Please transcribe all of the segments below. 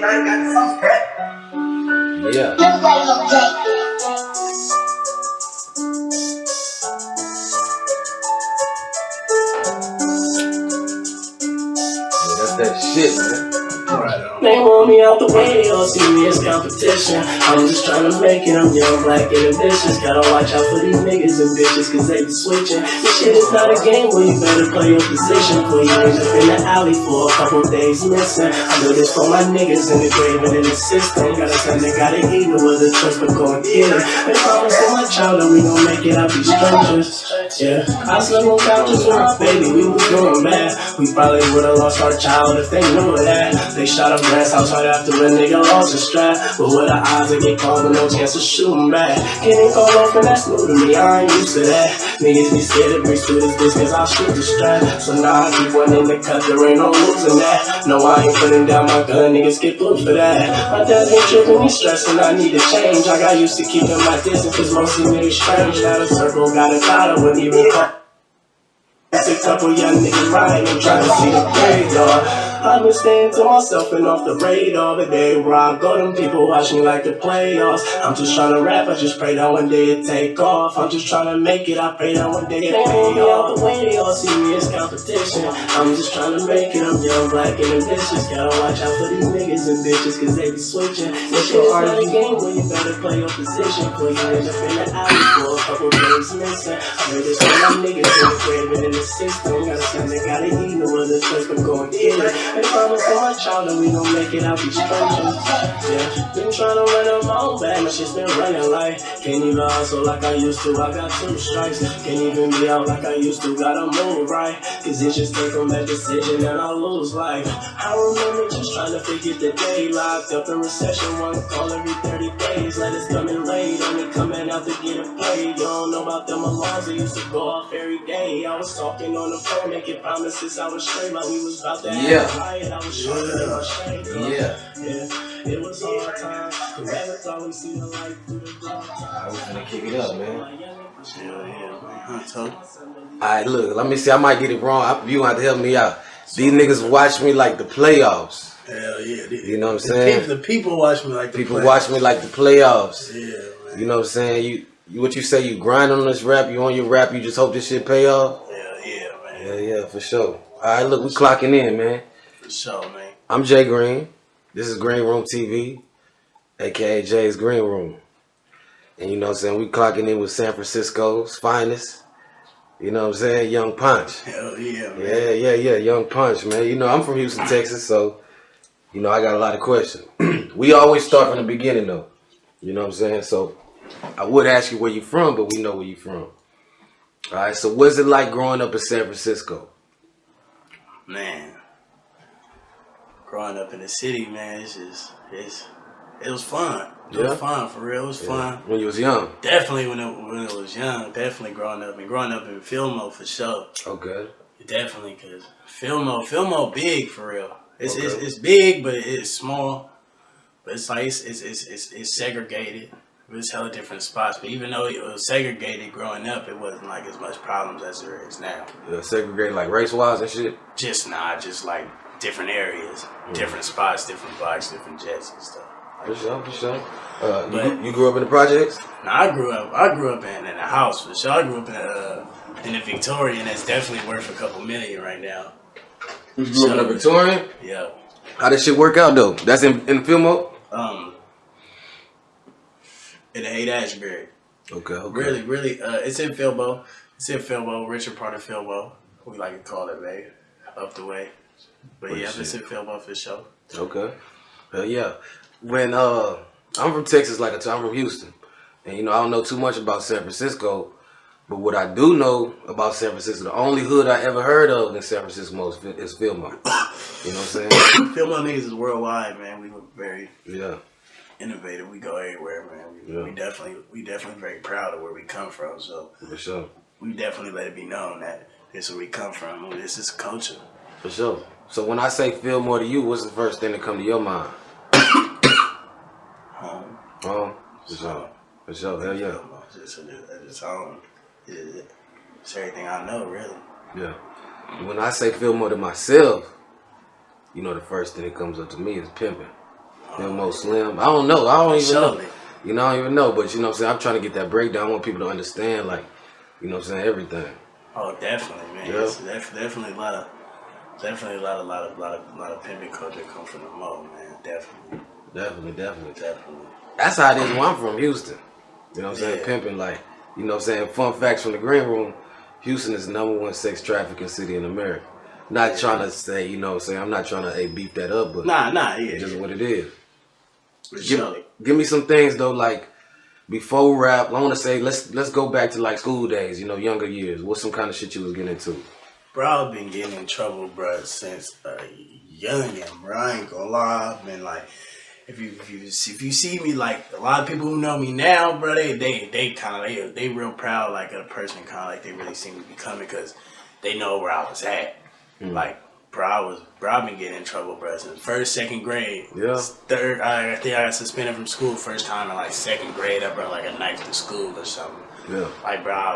Yeah. That's that shit, man. They want me out the way, they all see me as competition. I'm just trying to make it, I'm young, black, and ambitious. Gotta watch out for these niggas and bitches, cause they be switching. This shit is not a game where you better play your position. Before you end up in the alley for a couple days missing. I do this for my niggas in the grave and in the system. Got a son that gotta eat, no other choice but go and get it. They promise for my child that we gon' make it out these strangers. Yeah, I slept on couches with my baby, we was doing bad. We probably would've lost our child if they knew that. They shot a glass house right after a nigga lost his strap. But with the odds I get called with no chance to shoot him back. Getting called off and that's new to me, I ain't used to that. Niggas be scared to breach through this bitch cause I'll shoot the strap. So now I keep one in the cut, there ain't no losing that. No, I ain't putting down my gun, niggas get blue for that. My dad's been tripping, he's stressing, I need to change. I got used to keeping my distance cause mostly niggas strange. Now the circle got a thought, I wouldn't even call. It's a couple young niggas riding and trying to see the grave, dog. I've been staying to myself and off the radar. The day where I go, them people watch me like the playoffs. I'm just trying to rap, I just pray that one day it take off. I'm just trying to make it, I pray that one day it pay off. The way they all see me as competition. I'm just trying to make it, I'm young, black, and ambitious. Gotta watch out for these niggas and bitches, cause they be switching. This shit is not a game where you better play your position. Before you end up in the alley for a couple days missing. I heard this from my niggas in the grave and in the system. Got a son that gotta eat, no other choice but go and get it. They promise for my child that we gon' make it out these strangers. Yeah, been trying to run up my own bag, my shit's been running like. Can't even hustle like I used to, I got 2 strikes. Can't even be out like I used to, gotta move right. Cause it just take a bad decision and I lose life. I remember just trying to figure the day. Locked up in recession, one call every 30 days. Letters coming late, only coming out to get it paid. You don't know about them alarms, they used to go off every day. I was talking on the phone, making promises I was straight, like we was about to have a riot. I was short in my strength. Yeah, it was hard times. Never thought we'd see the light through the dark times. I was gonna kick it up, man. So, Alright, look, let me see, I might get it wrong. You gonna have to help me out. These niggas watch me like the playoffs. Hell yeah. You know what I'm saying? The people watch me like the People playoffs. watch me like the playoffs. Yeah, man. You know what I'm saying? You what you say, you grind on this rap, you on your rap, you just hope this shit pay off? Yeah, man. Yeah, for sure. Alright, look, we clocking in, man. For sure, man. I'm Jay Green. This is GreenRoom TV, aka JaysGreenRoom. And you know what I'm saying? We clocking in with San Francisco's finest. You know what I'm saying? Young PANCH. Hell yeah, man. Yeah, Young PANCH, man. You know, I'm from Houston, Texas, so, you know, I got a lot of questions. We always start from the beginning, though. You know what I'm saying? So, I would ask you where you from, but we know where you from. All right, so what's it like growing up in San Francisco? Man. Growing up in the city, man, it was fun. It was fun, for real. It was fun. When you was young? Definitely when it was young. Definitely growing up in Fillmore for sure. Okay. Definitely, cause Fillmore big for real. It's big, but it's small. But it's like it's segregated. There's hella different spots. But even though it was segregated growing up, it wasn't like as much problems as there is now. Yeah, segregated like race wise and shit? Just like different areas, different spots, different blocks, different jets and stuff. For sure. You grew up in the projects? No, I grew up in a house for sure. I grew up in the Victorian. That's definitely worth a couple million right now. You grew up in the Victorian? Yeah. How did shit work out though? That's in Fillmore? In the Haight-Ashbury. Okay. Really, it's in Fillmore. It's in Fillmore, richer part of Fillmore. We like to call it, man. Up the way. But yeah, it's in Fillmore for sure. Okay. Yeah. When I'm from Texas, like I told you, I'm from Houston. And you know, I don't know too much about San Francisco, but what I do know about San Francisco, the only hood I ever heard of in San Francisco is Fillmore. You know what I'm saying? Fillmore niggas is worldwide, man. We were very innovative. We go everywhere, man. We definitely very proud of where we come from. So for sure, we definitely let it be known that this is where we come from. This is culture. For sure. So when I say Fillmore to you, what's the first thing that come to your mind? Home. Home. For sure. Hell yeah. Just home. It's everything I know, really. Yeah. When I say Fillmore to myself, you know, the first thing that comes up to me is pimping. Them more slim. I don't know. I don't even know. Surely. You know, I don't even know. But you know what I'm saying? I'm trying to get that breakdown. I want people to understand, like, you know what I'm saying, everything. Oh, definitely, man. Yeah. It's definitely a lot of pimping culture come from the Mo, man. Definitely. That's how it is when I'm from Houston. You know what I'm saying? Yeah. Pimping, like, you know what I'm saying? Fun facts from the Green Room. Houston is the #1 sex trafficking city in America. Not trying to say, you know what I'm saying? I'm not trying to beef that up, but Yeah. just what it is. Surely. Give me some things though, like before rap. I want to say let's go back to like school days. You know, younger years. What's some kind of shit you was getting into? Bro, I've been getting in trouble, bro, since youngin', bro. I ain't gonna lie. I've been like, if you see me, like a lot of people who know me now, bro, they kind of they real proud, like a person, kind of like they really see me becoming, because they know where I was at. Like, bro, I've been getting in trouble, bro, since first, second grade. Yeah. Third, I think I got suspended from school first time in like second grade. I brought like a knife to school or something. Yeah. Like, bro, I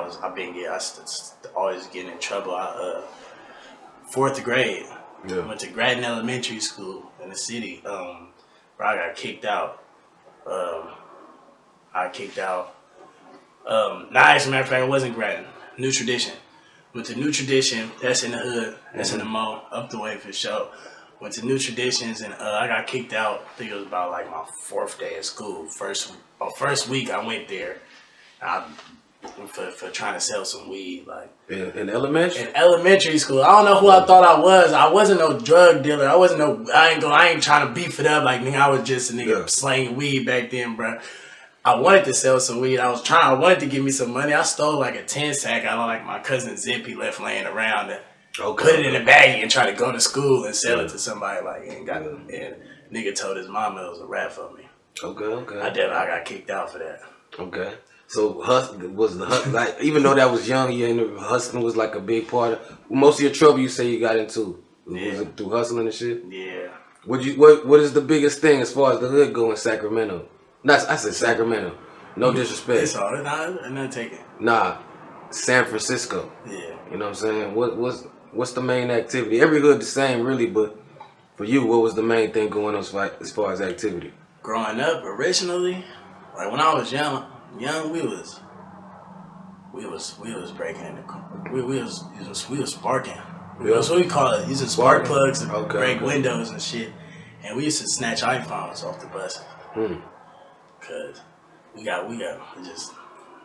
always getting in trouble. Fourth grade, Yeah. went to Grattan Elementary School in the city. Bro, I got kicked out. Nah, as a matter of fact, it wasn't Grattan. New Tradition. Went to New Tradition. That's in the hood. That's in the Mo. Up the way for sure. Went to New Traditions, and I got kicked out. I think it was about like my 4th day of school. First week I went there. For trying to sell some weed, like In elementary. in elementary school. I don't know who I thought I was. I wasn't no drug dealer. I ain't trying to beef it up, like, nigga. I was just a nigga slanging weed back then, bro. I wanted to sell some weed. I wanted to give me some money. I stole like a 10 sack out of like my cousin Zip he left laying around, and put it in a baggie and try to go to school and sell it to somebody, like, and nigga told his mama it was a rap for me. Okay. I got kicked out for that. Okay. So like, even though that was young, hustling was like a big part of most of your trouble. You say you got into was it through hustling and shit? Yeah. What is the biggest thing as far as the hood go in Sacramento? I said Sacramento. No disrespect. It's all not taken. Nah, San Francisco. Yeah. You know what I'm saying? What's the main activity? Every hood the same, really, but for you, what was the main thing going on as far as activity? Growing up, originally, like when I was young, we was breaking into, we was sparking. That's what we call it. Using spark plugs to break windows and shit. And we used to snatch iPhones off the bus. Cause we got just,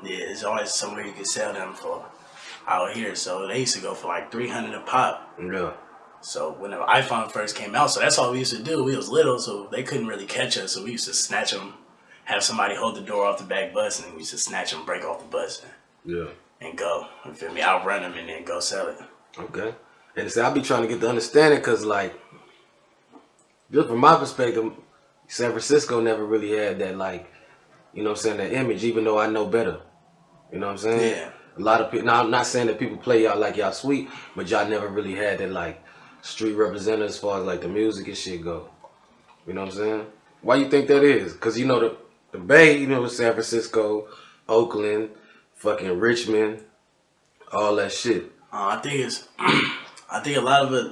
there's always somewhere you can sell them for out here. So they used to go for like $300 a pop. Yeah. So when the iPhone first came out, so that's all we used to do. We was little, so they couldn't really catch us. So we used to snatch them, have somebody hold the door off the back bus, and we used to snatch them, break off the bus, and go. You feel me? Outrun them and then go sell it. Okay. And see, I be trying to get the understanding, cause like, just from my perspective, San Francisco never really had that, like, you know what I'm saying, that image, even though I know better. You know what I'm saying? Yeah. A lot of people, now I'm not saying that people play y'all like y'all sweet, but y'all never really had that, like, street representative as far as like the music and shit go. You know what I'm saying? Why you think that is? Cause you know the Bay, you know, San Francisco, Oakland, fucking Richmond, all that shit. I think a lot of it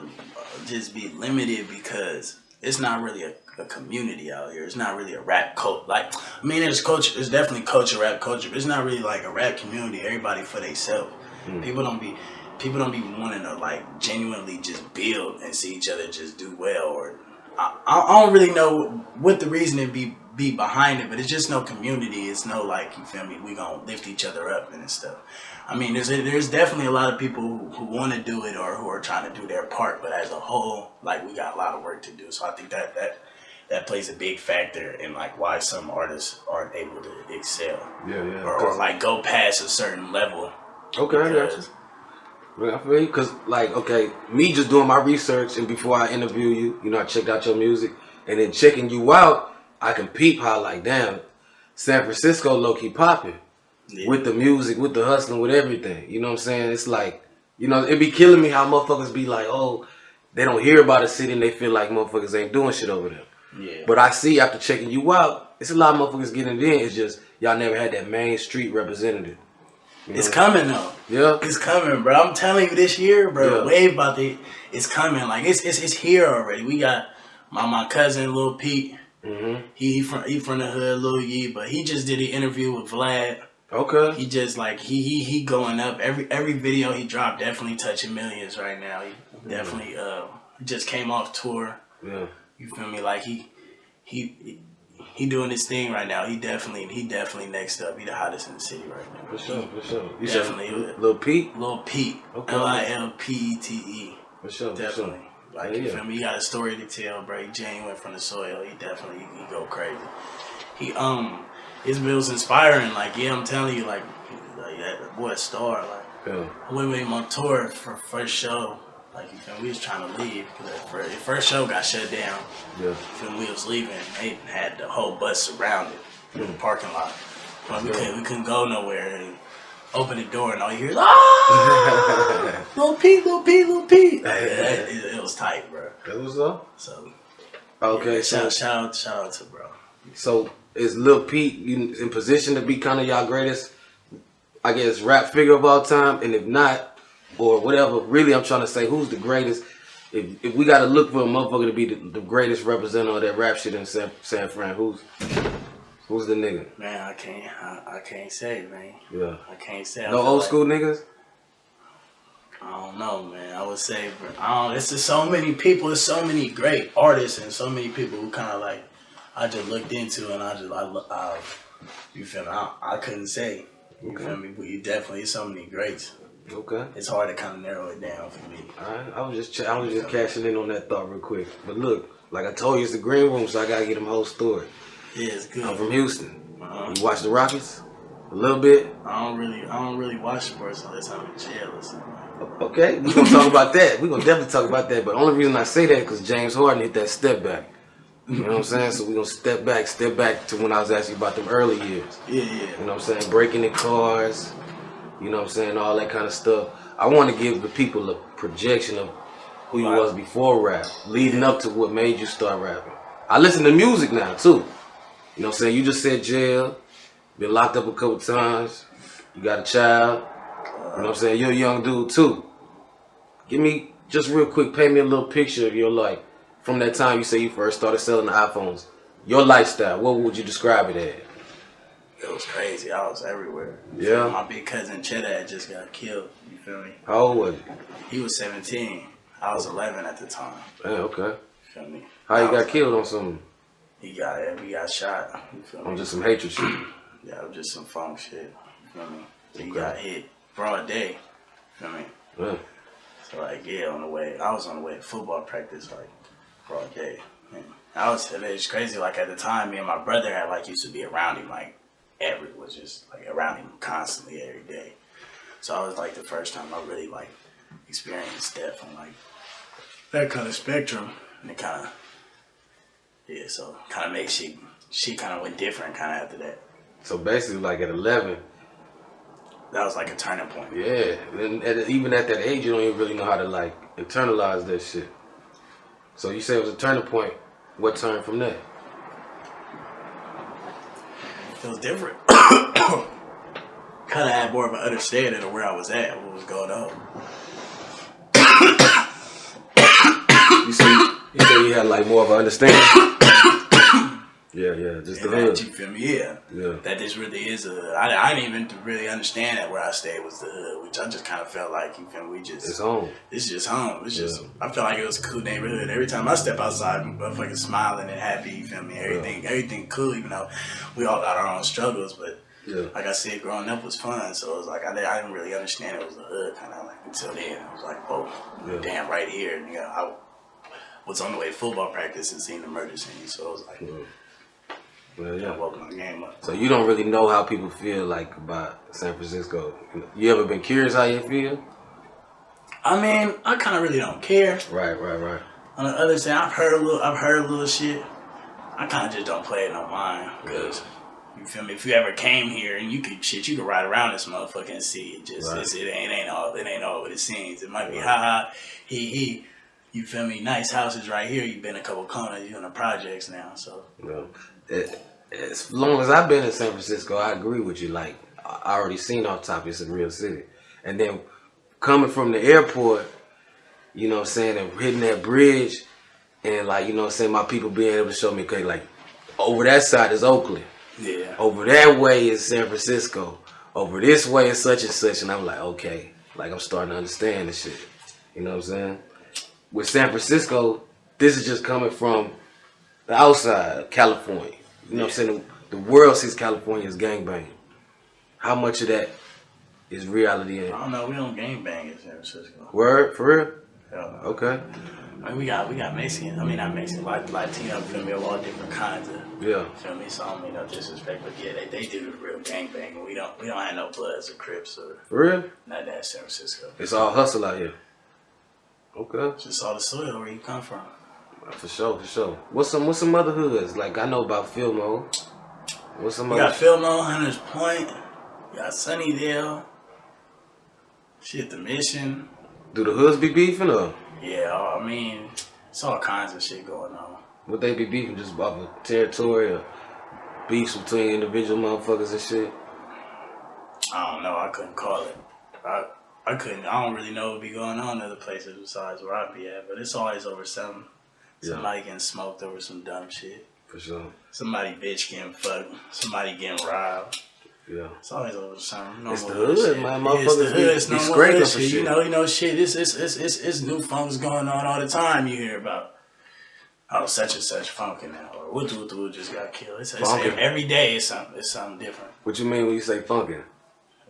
just be limited because it's not really a community out here. It's not really a rap culture. Like, I mean, there's culture. There's definitely rap culture, but it's not really like a rap community. Everybody for themselves. People don't be wanting to like genuinely just build and see each other just do well. Or I don't really know what the reasoning be behind it, but it's just no community. It's no, like, you feel me, we gonna lift each other up and stuff. I mean, there's definitely a lot of people who want to do it or who are trying to do their part, but as a whole, like, we got a lot of work to do. So I think that plays a big factor in like why some artists aren't able to excel. Yeah. Or like go past a certain level. Okay, I got you. I feel you, cause like, okay, me just doing my research and before I interview you, you know, I checked out your music, and then checking you out, I can peep how, like, damn, San Francisco low key popping with the music, with the hustling, with everything. You know what I'm saying? It's like, you know, it be killing me how motherfuckers be like, oh, they don't hear about a city and they feel like motherfuckers ain't doing shit over there. Yeah. But I see after checking you out, it's a lot of motherfuckers getting it in. It's just y'all never had that main street representative. You know? It's coming though. Yeah. It's coming, bro. I'm telling you, this year, bro, the wave about it's coming. Like, it's here already. We got my cousin Lil Pete. He from the hood, Lil Yee, but he just did an interview with Vlad. Okay. He just like he going up. Every video he dropped definitely touching millions right now. He definitely just came off tour. Yeah. You feel me? Like he doing his thing right now. He definitely next up. He the hottest in the city right now. For sure. You Definitely. Lil Pete? Lil Pete. Okay. Lilpete. For sure. Definitely. Like, Yeah, you feel me? He got a story to tell, bro. He genuine from the soil. He definitely he go crazy. He his videos inspiring. Like, yeah, I'm telling you, like that boy a star. Like, Yeah. I went with him on tour for first show. Like, you feel me? We was trying to leave because the first show got shut down. Yeah. You feel me? We was leaving. They had the whole bus surrounded in the parking lot. But we couldn't go nowhere. And open the door and all you hear is, ah, Lil Pete. Like, it was tight, bro. That was up. So, okay, yeah, so shout out to bro. So is Lil Pete in position to be kind of y'all greatest, I guess, rap figure of all time? And if not, or whatever, really I'm trying to say, who's the greatest? If we got to look for a motherfucker to be the greatest representative of that rap shit in San Fran, who's the nigga? Man, I can't say, man. Yeah. I can't say. No old school niggas? I don't know, man. I would say, it's just so many people. There's so many great artists and so many people who kind of like I just looked into and you feel me? I couldn't say. You feel me? But you definitely so many greats. Okay. It's hard to kind of narrow it down for me. Alright, I was just cashing in on that thought real quick. But look, like I told you, it's the GreenRoom, so I gotta get them whole story. Yeah, it's good. I'm from Houston. You watch the Rockets? A little bit? I don't really watch sports unless I'm in jail or something. Okay, we're gonna talk about that. We're gonna definitely talk about that. But the only reason I say that is because James Harden hit that step back. You know what I'm saying? So we're gonna step back to when I was actually about them early years. Yeah. You know what I'm saying? Breaking the cars, you know what I'm saying? All that kind of stuff. I want to give the people a projection of who you was before rap, leading up to what made you start rapping. I listen to music now too. You know what I'm saying? You just said jail, been locked up a couple times, you got a child. You know what I'm saying? You're a young dude too. Give me, just real quick, paint me a little picture of your life. From that time you say you first started selling the iPhones. Your lifestyle, what would you describe it as? It was crazy. I was everywhere. Yeah. My big cousin Cheddar had just got killed. You feel me? How old was you? He was 17. I was 11 at the time. Yeah, okay. You feel me? How you got killed on something? He got shot. You feel me? On just some hatred shit. Yeah, it was just some funk shit. You feel me? So he got hit broad day. You feel me? Yeah. So like, yeah, I was on the way to football practice, like, broad day. And it's crazy, like at the time, me and my brother had like used to be around him, like was just like around him constantly every day. So I was like the first time I really like experienced death on like that kind of spectrum. And it kind of, yeah, so kind of makes she kind of went different kind of after that. So basically like at 11. That was like a turning point. Yeah, and even at that age, you don't even really know how to like internalize that shit. So you say it was a turning point. What turned from there? It was different. Kind of had more of an understanding of where I was at, what was going on. You say you had like more of an understanding. Yeah, just the hood. You feel me? Yeah. That this really is a hood. I didn't even really understand that where I stayed was the hood, which I just kind of felt like, you feel me, it's home. This is just home. It's just, I felt like it was a cool neighborhood. Every time I step outside, I'm fucking smiling and happy, you feel me? Everything cool, even though we all got our own struggles, but like I said, growing up was fun, so it was like, I didn't really understand it was the hood, kind of like, until then. I was like, oh, damn, right here. And, I was on the way to football practice and seeing the murder scene, so it was like, I woke my game up. So you don't really know how people feel like about San Francisco. You ever been curious how you feel? I mean, I kind of really don't care. Right. On the other side, I've heard a little shit. I kind of just don't play it no mind, because you feel me. If you ever came here and you could ride around this motherfucker and see it. Just it ain't all what it seems. It might be he. You feel me? Nice houses right here. You've been a couple corners. You're in the projects now, so. As long as I've been in San Francisco, I agree with you. Like, I already seen off top, it's a real city. And then coming from the airport, and hitting that bridge, and like, my people being able to show me, okay, like, over that side is Oakland. Yeah. Over that way is San Francisco. Over this way is such and such. And I'm like, okay. Like, I'm starting to understand this shit. You know what I'm saying? With San Francisco, this is just coming from the outside of California. You know what I'm saying? The world sees California as gangbanging. How much of that is reality in it? I don't know. We don't gangbang in San Francisco. Word? For real? Hell no. Okay. I mean, we got Mexican. I mean, not Mexican, Latino. Feel me? A lot of different kinds of. Yeah. Feel me? So I don't mean no disrespect, but yeah, they do the real gangbang. We don't have no Bloods or Crips or. For real? Not that San Francisco. It's all hustle out here. Okay. Just all the soil where you come from. For sure, for sure. What's some other hoods? Like, I know about Fillmore. What's some You other? got Fillmore, Hunters Point. You got Sunnydale. Shit, the Mission. Do the hoods be beefing or? Yeah, I mean, it's all kinds of shit going on. Would they be beefing just off of territory or beefs between individual motherfuckers and shit? I don't know. I couldn't call it. I couldn't. I don't really know what be going on in other places besides where I be at. But it's always over something. Yeah. Somebody getting smoked over some dumb shit. For sure. Somebody bitch getting fucked. Somebody getting robbed. Yeah. It's always over something. It's the hood, man. Motherfuckers it's the hood. It's be no scraping hood for shit. shit. You know, shit. It's new funks going on all the time. You hear about, oh, such and such funking now, or what just got killed. It's every day. It's something different. What you mean when you say funkin'?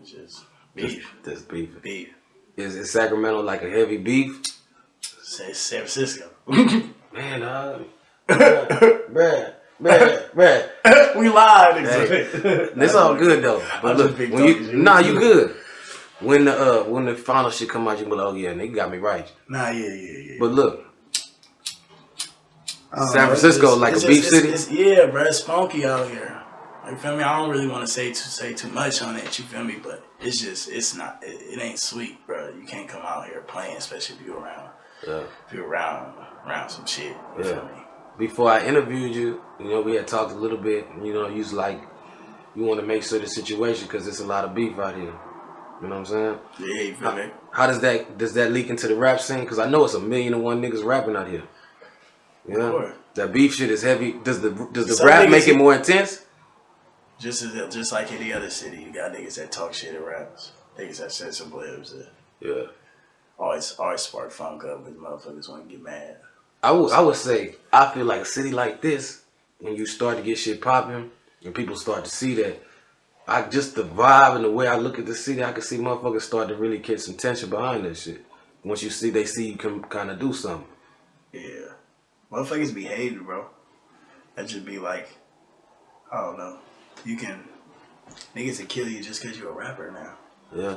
It's just beef. Just beef. Beef. Is Sacramento like a heavy beef? Say San Francisco. Man, bruh. We live. It's all good though. But look, when you good. When the final shit come out, you be like, oh yeah, nigga got me right. Nah, yeah. But look, San Francisco like a beef city. Yeah, bro, it's funky out here. You feel me? I don't really want to say too much on it. You feel me? But it ain't sweet, bro. You can't come out here playing, especially if you're around. Yeah. If you're around some shit. You feel me? Before I interviewed you, we had talked a little bit. You was like, you want to make sure the situation because there's a lot of beef out here. You know what I'm saying? Yeah, you feel me? How does that leak into the rap scene? Because I know it's 1,000,001 niggas rapping out here. You know? Sure. That beef shit is heavy. Does the rap make it more intense? Just like any other city, you got niggas that talk shit and raps. Niggas that say some libs that always spark funk up because motherfuckers want to get mad. I would say I feel like a city like this, when you start to get shit popping and people start to see that, the vibe and the way I look at the city, I can see motherfuckers start to really catch some tension behind that shit. Once they see you can kind of do something. Yeah, motherfuckers be hated, bro. That just be like, I don't know. Niggas can kill you just because you're a rapper now. Yeah.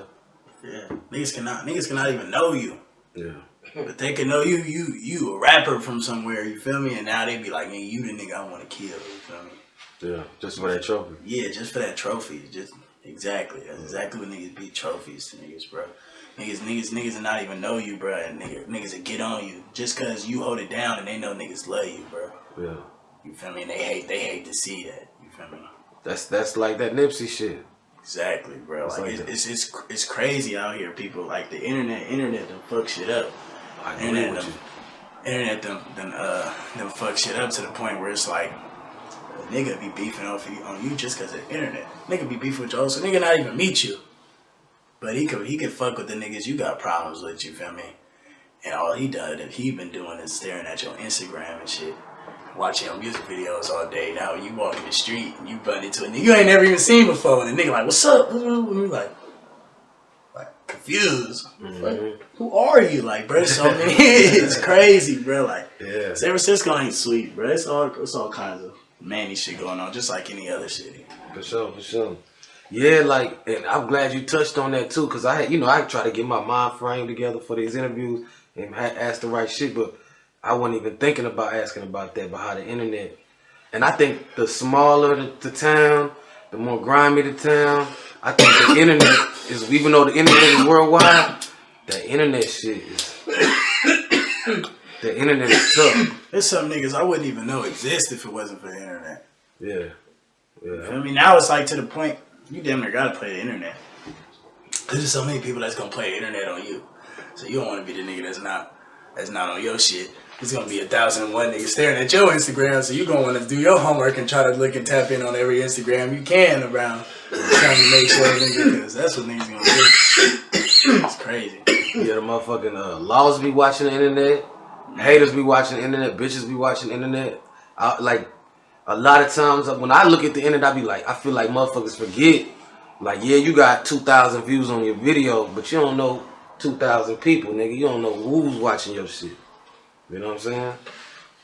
Yeah. Niggas cannot even know you. Yeah. But they can know you a rapper from somewhere, you feel me? And now they be like, man, you the nigga I want to kill, you feel me? Yeah, just for that trophy. Yeah, just for that trophy. Exactly. That's exactly what niggas beat trophies to niggas, bro. Niggas not even know you, bro. And niggas that get on you just cause you hold it down and they know niggas love you, bro. Yeah. You feel me? And they hate to see that. You feel me? That's like that Nipsey shit. Exactly, bro. It's crazy out here. People like the internet done fuck shit up. Internet done fuck shit up to the point where it's like a nigga be beefing on you just cause of the internet. Nigga be beefing with you, so nigga not even meet you. But he could fuck with the niggas you got problems with, you feel me? And all he been doing is staring at your Instagram and shit. Watching your music videos all day. Now you walk in the street and you run into a nigga you ain't never even seen before, and the nigga like, what's up? And you like confused. Mm-hmm. Like, who are you? Like, bro, so many. It's crazy, bro. Like, yeah. San Francisco ain't sweet, bro. It's all kinds of manny shit going on, just like any other city. For sure. Yeah, and I'm glad you touched on that too, cause I try to get my mind frame together for these interviews and ask the right shit, but I wasn't even thinking about asking about that, but how the internet, and I think the smaller the town, the more grimy the town, I think the internet is, even though the internet is worldwide, the internet shit is, the internet is tough. There's some niggas I wouldn't even know exist if it wasn't for the internet. Yeah. I mean, now it's like to the point, you damn near gotta play the internet. Cause there's so many people that's gonna play the internet on you. So you don't wanna be the nigga that's not on your shit. it's gonna be 1,001 niggas staring at your Instagram, so you gonna want to do your homework and try to look and tap in on every Instagram you can around trying to make sure because that's what niggas gonna do. It's crazy. Yeah, the motherfucking laws be watching the internet, haters be watching the internet, bitches be watching the internet. Like a lot of times when I look at the internet, I be like, I feel like motherfuckers forget. Like, yeah, you got 2,000 views on your video, but you don't know 2,000 people, nigga. You don't know who's watching your shit. You know what I'm saying?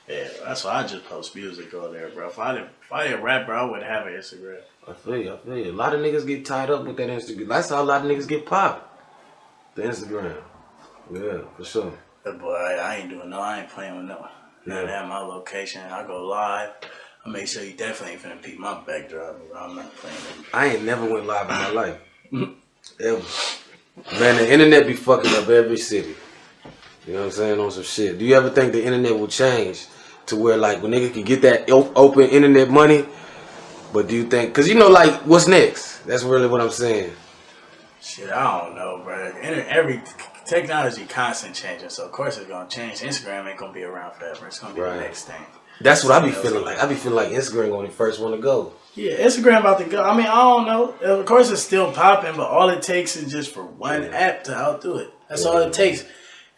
Yeah, that's why I just post music on there, bro. If I didn't rap, bro, I wouldn't have an Instagram. I feel you. A lot of niggas get tied up with that Instagram. That's how a lot of niggas get popped. The Instagram. Yeah, for sure. But boy, I ain't doing I ain't playing with no. Now that my location, I go live. I make sure you definitely ain't finna peep my backdrop, bro. I'm not playing with you. I ain't never went live in my life. Ever. Man, the internet be fucking up every city. You know what I'm saying? On some shit. Do you ever think the internet will change to where, like, when niggas can get that open internet money? But do you think, because you know, like, what's next? That's really what I'm saying. Shit, I don't know, bro. Every technology constant changing, so of course it's gonna change. Instagram ain't gonna be around forever. It's gonna be the next thing. That's what I be feeling like. I be feeling like Instagram gonna be the first one to go. Yeah, Instagram about to go. I mean, I don't know. Of course it's still popping, but all it takes is just for one app to outdo it. That's all it takes.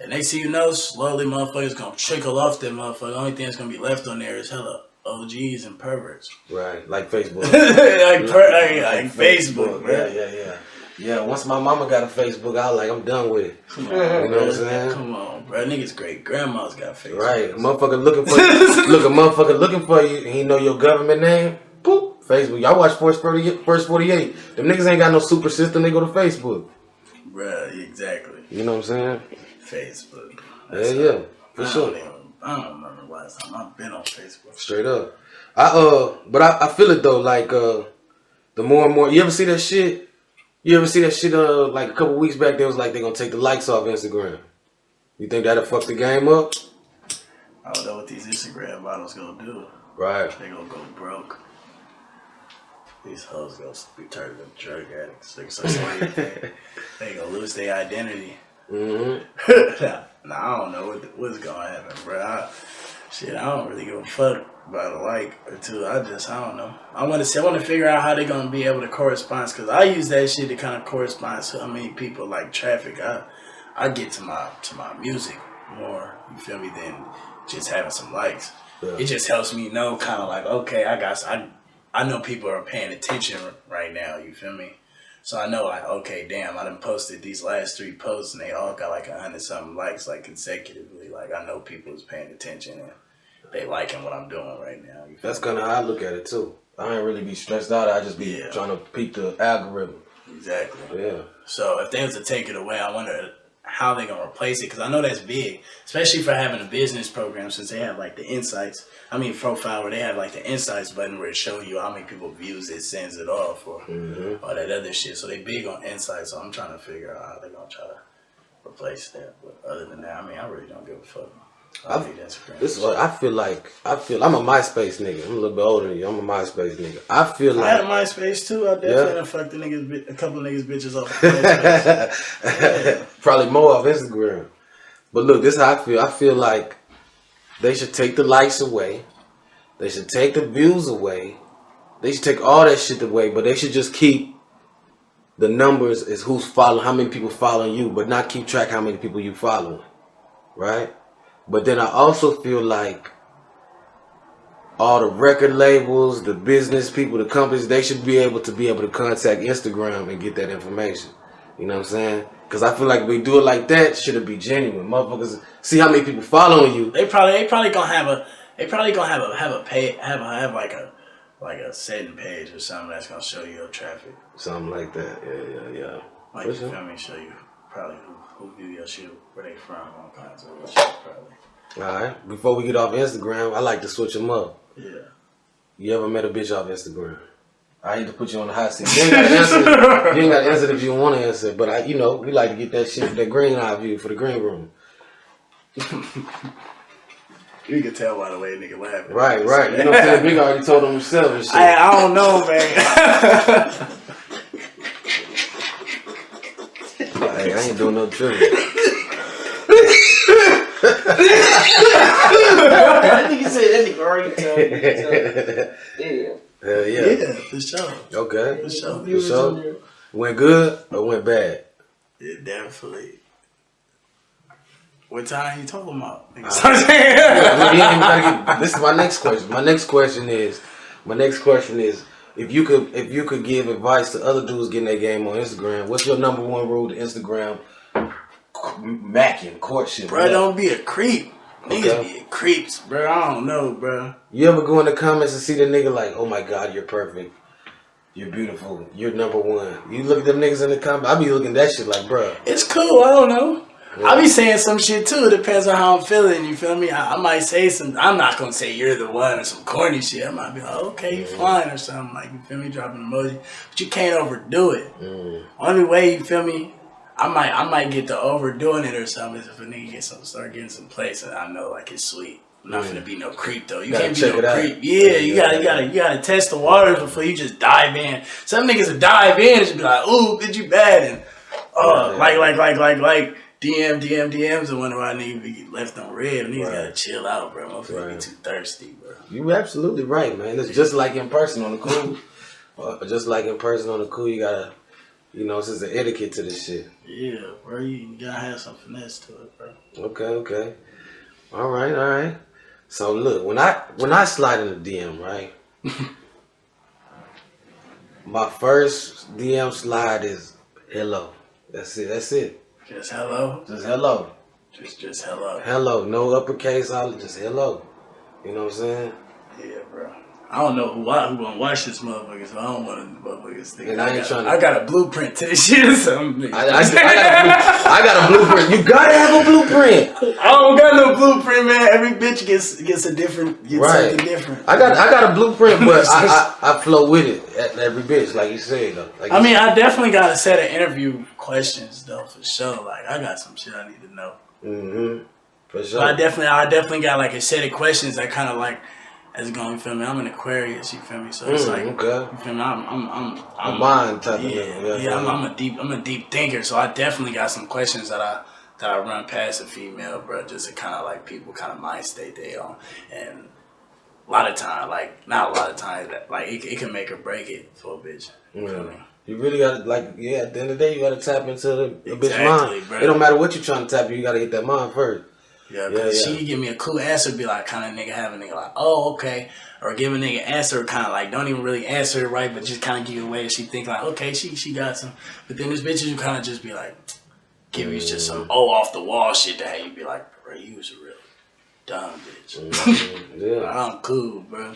And next thing you know, slowly motherfuckers gonna trickle off that motherfucker. The only thing that's gonna be left on there is hella OGs and perverts. Right, like Facebook. like Facebook, bro. Yeah, once my mama got a Facebook, I was like, I'm done with it. Come on, you know what I'm saying? Come on, bro. Niggas great grandma's got Facebook. Right, a motherfucker looking for you. Look, a motherfucker looking for you, and he know your government name. Boop, Facebook. Y'all watch First 48. Them niggas ain't got no super system. They go to Facebook. Bruh, exactly. You know what I'm saying? Facebook. Yeah, for sure. I don't remember last time I've been on Facebook. Straight up. But I feel it though. Like the more and more, you ever see that shit? Like a couple weeks back, they was like they gonna take the likes off Instagram. You think that'll fuck the game up? I don't know what these Instagram models gonna do. Right. They gonna go broke. These hoes gonna be turned into drug addicts. They gonna lose their identity. Mm-hmm. Nah, I don't know what's gonna happen, bro. I don't really give a fuck about a like or two. I don't know. I want to figure out how they gonna be able to correspond, because I use that shit to kind of correspond to how many people like traffic. I get to my music more. You feel me? Than just having some likes. Yeah. It just helps me know kind of like, okay, I know people are paying attention right now. You feel me? So I know, like, okay, damn, I done posted these last 3 posts and they all got like 100-something likes, like consecutively. Like, I know people is paying attention and they liking what I'm doing right now. That's kind of how I look at it too. I ain't really be stressed out. I just be trying to peek the algorithm. Exactly. Yeah. So if they was to take it away, I wonder how they gonna replace it, because I know that's big, especially for having a business program, since they have like the insights. Profile where they have like the insights button where it show you how many people views it, sends it off, or all that other shit. So they big on insights. So I'm trying to figure out how they gonna try to replace that. But other than that, I really don't give a fuck. This is what I feel like. I'm a MySpace nigga. I'm a little bit older than you. I'm a MySpace nigga. I feel like I had a MySpace too. I definitely done fucked a couple of niggas bitches off of MySpace. Probably more off Instagram. But look, this is how I feel. I feel like they should take the likes away. They should take the views away. They should take all that shit away. But they should just keep the numbers as who's following, how many people following you, but not keep track how many people you following. Right? But then I also feel like all the record labels, the business people, the companies, they should be able to contact Instagram and get that information. You know what I'm saying? Because I feel like if we do it like that, should it be genuine? Motherfuckers see how many people following you. They probably gonna have a setting page or something that's gonna show you your traffic. Something like that. Yeah. Like, you feel me? Show you probably who view your shit, where they from, all kinds of shit probably. Alright, before we get off Instagram, I like to switch them up. Yeah. You ever met a bitch off Instagram? I hate to put you on the hot seat. You ain't got to answer. You ain't got to answer it if you want to answer. But we like to get that shit, that green eye view for the GreenRoom. You can tell by the way a nigga laughing. Right. You know what I'm saying? Big already told him himself and shit. I don't know, man. Hey, I ain't doing no trivia. I think you said that nigga already told me. Hell yeah. Yeah, for sure. Okay. For sure. For sure. Went good or went bad? Yeah, definitely. What time you talking about? This is my next question. My next question is, if you could give advice to other dudes getting their game on Instagram, what's your number one rule to Instagram macking, courtship? Bro, don't be a creep. Niggas Okay. be creeps, bro. I don't know, bro. You ever go in the comments and see the nigga like, oh my God, you're perfect. You're beautiful. You're number one. You look at them niggas in the comments. I be looking at that shit like, bro. It's cool. I don't know. Yeah. I be saying some shit too. It depends on how I'm feeling. You feel me? I might say some. I'm not gonna say you're the one or some corny shit. I might be like, okay, you fine or something. Like, you feel me? Dropping an emoji, but you can't overdo it. Only way, you feel me? I might get to overdoing it or something is if a nigga start getting some place and I know like it's sweet. I'm not finna be no creep though. You can't be no creep. Yeah, you gotta test the waters before you just dive in. Some niggas will dive in and just be like, ooh, bitch, you bad, and like DMs and wonder why niggas be left on red. Niggas gotta chill out, bro. Motherfuckers be too thirsty, bro. You absolutely right, man. It's just like in person on the cool. Just like in person on the cool, you gotta, you know, it's just an etiquette to this shit. Yeah, bro. You gotta have some finesse to it, bro. Okay. All right. So look, when I slide in the DM, right? My first DM slide is hello. That's it. Just hello. Just hello. Just hello. Hello. No uppercase. Just hello. You know what I'm saying? Yeah, bro. I don't know who gonna watch this motherfucker, so I don't want to motherfuckers think I got a blueprint to this shit or something. I got a blueprint. You gotta have a blueprint. I don't got no blueprint, man. Every bitch gets a different, something different. I got a blueprint, but I flow with it at every bitch, like you said though. Like I definitely got a set of interview questions though, for sure. Like I got some shit I need to know. For sure. But I definitely got like a set of questions that kind of like. As going, you feel me? I'm an Aquarius, you feel me? So it's like, okay. You feel me? I'm a mind type of yeah. I'm a deep thinker. So I definitely got some questions that I run past a female, bro, just to kind of like people kind of mind state they on, and a lot of time, like not a lot of times, like it can make or break it for a bitch. You feel me? You really gotta at the end of the day, you gotta tap into the bitch mind. Bro. It don't matter what you're trying to tap, you gotta get that mind first. Yeah, because she can give me a cool answer, be like, kind of nigga have a nigga like, oh, okay. Or give a nigga answer, kind of like, don't even really answer it right, but just kind of give it away. And she think like, okay, she got some. But then there's bitches who kind of just be like, give you just some off the wall shit that have you be like, bro, you was a real dumb bitch. I'm cool, bro.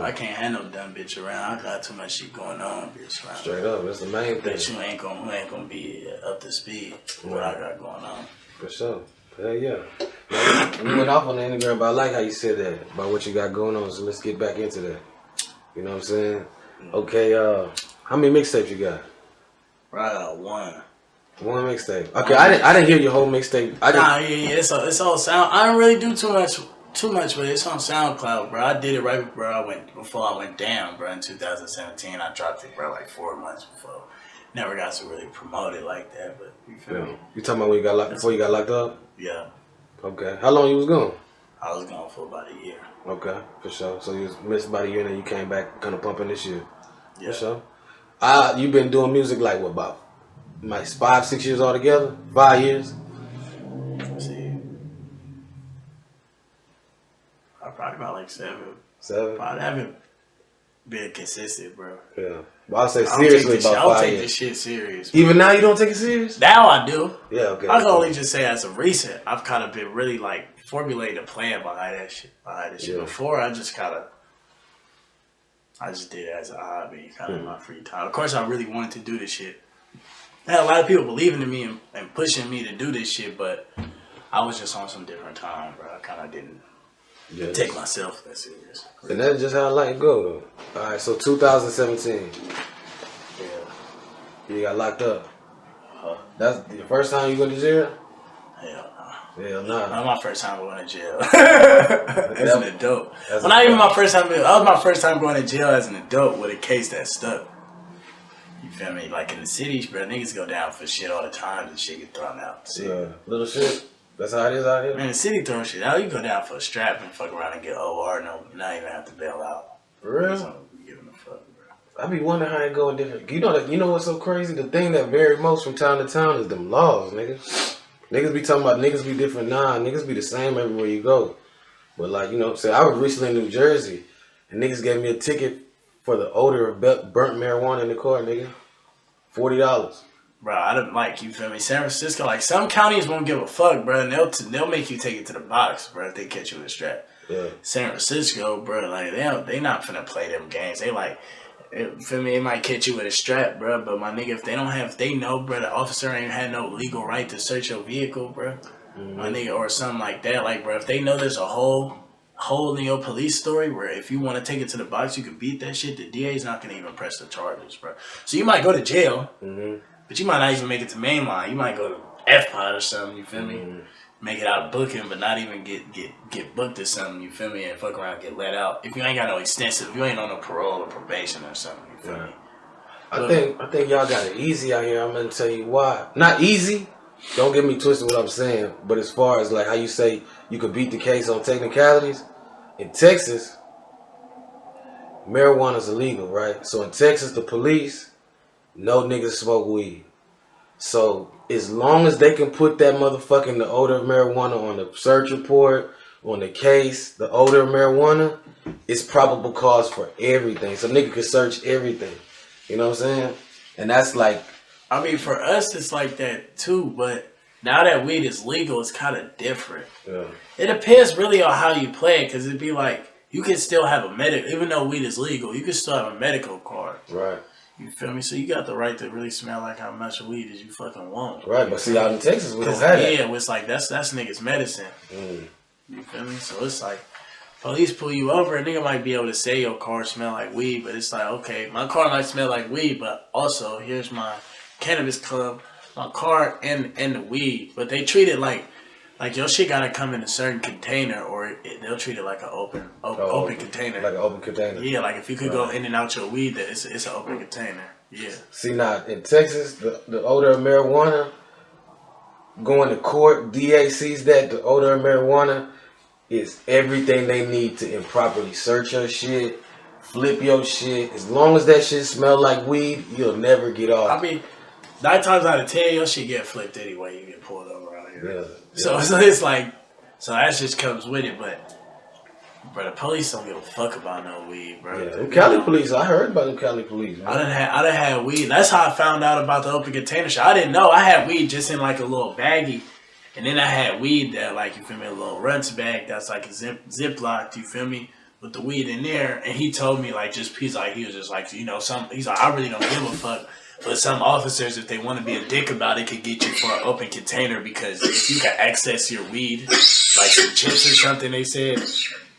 I can't have no dumb bitch around. I got too much shit going on, bitch. Around. Straight up, that's the main thing. Bitch, who ain't gonna be up to speed with what I got going on. For sure. Hell yeah. We went off on the Instagram, but I like how you said that about what you got going on. So let's get back into that. You know what I'm saying? Okay. How many mixtapes you got? Right, one. One mixtape. Okay, I didn't hear your whole mixtape. It's all sound. I don't really do too much, but it's on SoundCloud, bro. I did it right before I went down, bro. In 2017, I dropped it, bro, like 4 months before. Never got to really promote it like that, but you feel me? You talking about when you got locked before you got locked up? Yeah. Okay. How long you was gone? I was gone for about a year. Okay, for sure. So you was missed about a year and then you came back kind of pumping this year. Yeah. For sure. You been doing music like what, about like 5-6 years altogether? 5 years? Let's see. Probably about like 7. 7? Probably haven't been consistent, bro. Yeah. Well, I'll say seriously about 5 years. I don't take this shit serious, bro. Even now you don't take it serious? Now I do. Yeah, okay. I can only just say as of recent, I've kind of been really like formulating a plan behind that shit. Yeah. Before, I just did it as a hobby, kind of in my free time. Of course, I really wanted to do this shit. I had a lot of people believing in me and pushing me to do this shit, but I was just on some different time, bro. I kind of didn't take myself that serious. And that's just how life go, though. All right, so 2017. Yeah. You got locked up. That's the first time you went to jail? Hell no. Hell no. Not my first time going to jail as an adult. Not even my first time. That was my first time going to jail as an adult with a case that stuck. You feel me? Like in the cities, bro, niggas go down for shit all the time and shit get thrown out. Yeah, little shit. That's how it is out here. Man, the city throwing shit out. You go down for a strap and fuck around and get OR. No, not even have to bail out. For real? So, giving a fuck, bro. I be wondering how it go in different. You know what's so crazy? The thing that vary most from town to town is them laws, nigga. Niggas be talking about niggas be different. Nah, niggas be the same everywhere you go. But like, you know what I'm saying? I was recently in New Jersey and niggas gave me a ticket for the odor of burnt marijuana in the car, nigga. $40. Bro, I don't like, you feel me? San Francisco, like some counties won't give a fuck, bro. And they'll make you take it to the box, bro, if they catch you with a strap. Yeah. San Francisco, bro, like they not finna play them games. They like, feel me? They might catch you with a strap, bro. But my nigga, if they know, bro, the officer ain't had no legal right to search your vehicle, bro. My nigga, or something like that, like, bro, if they know there's a hole in your police story where if you want to take it to the box, you can beat that shit. The DA's not gonna even press the charges, bro. So you might go to jail. But you might not even make it to mainline. You might go to F-Pod or something, you feel me? Make it out of booking, but not even get booked or something, you feel me? And fuck around and get let out. If you ain't got no if you ain't on no parole or probation or something, you feel me? I think y'all got it easy out here. I'm gonna tell you why. Not easy. Don't get me twisted what I'm saying. But as far as like how you say you could beat the case on technicalities, in Texas, marijuana's illegal, right? So in Texas, the police, no niggas smoke weed. So as long as they can put that motherfucking the odor of marijuana on the search report, on the case, the odor of marijuana, it's probable cause for everything. So nigga can search everything. You know what I'm saying? And that's like, I mean, for us, it's like that too, but now that weed is legal, it's kind of different. yeah. It depends really on how you play it, because it'd be like, you can still have a medical, even though weed is legal, you can still have a medical card. Right. You feel me? So you got the right to really smell like how much weed as you fucking want. Right, but see, out in Texas, we don't have that. Yeah, it's like, that's niggas' medicine. You feel me? So it's like, police pull you over, a nigga might be able to say your car smell like weed, but it's like, okay, my car might smell like weed, but also, here's my cannabis club, my car, and the weed. But they treat it like your shit gotta come in a certain container, or they'll treat it like an open container. Like an open container. Yeah, like if you could go in and out your weed, that it's an open container. Yeah. See, now in Texas, the odor of marijuana, going to court, DA sees that the odor of marijuana is everything they need to improperly search your shit, flip your shit. As long as that shit smell like weed, you'll never get off. I mean, 9 times out of 10, your shit get flipped anyway. You get pulled over out here. Yeah. So it's like, so that just comes with it. But the police don't give a fuck about no weed, bro. Yeah, them Cali police. I heard about them Cali police, man. I done had weed. That's how I found out about the open container shit. I didn't know. I had weed just in like a little baggie. And then I had weed that, like, you feel me, a little runts bag that's like a ziplocked, you feel me, with the weed in there. And he told me, like, he was just like, you know, he's like, I really don't give a fuck. But some officers, if they want to be a dick about it, could get you for an open container, because if you can access your weed, like some chips or something, they said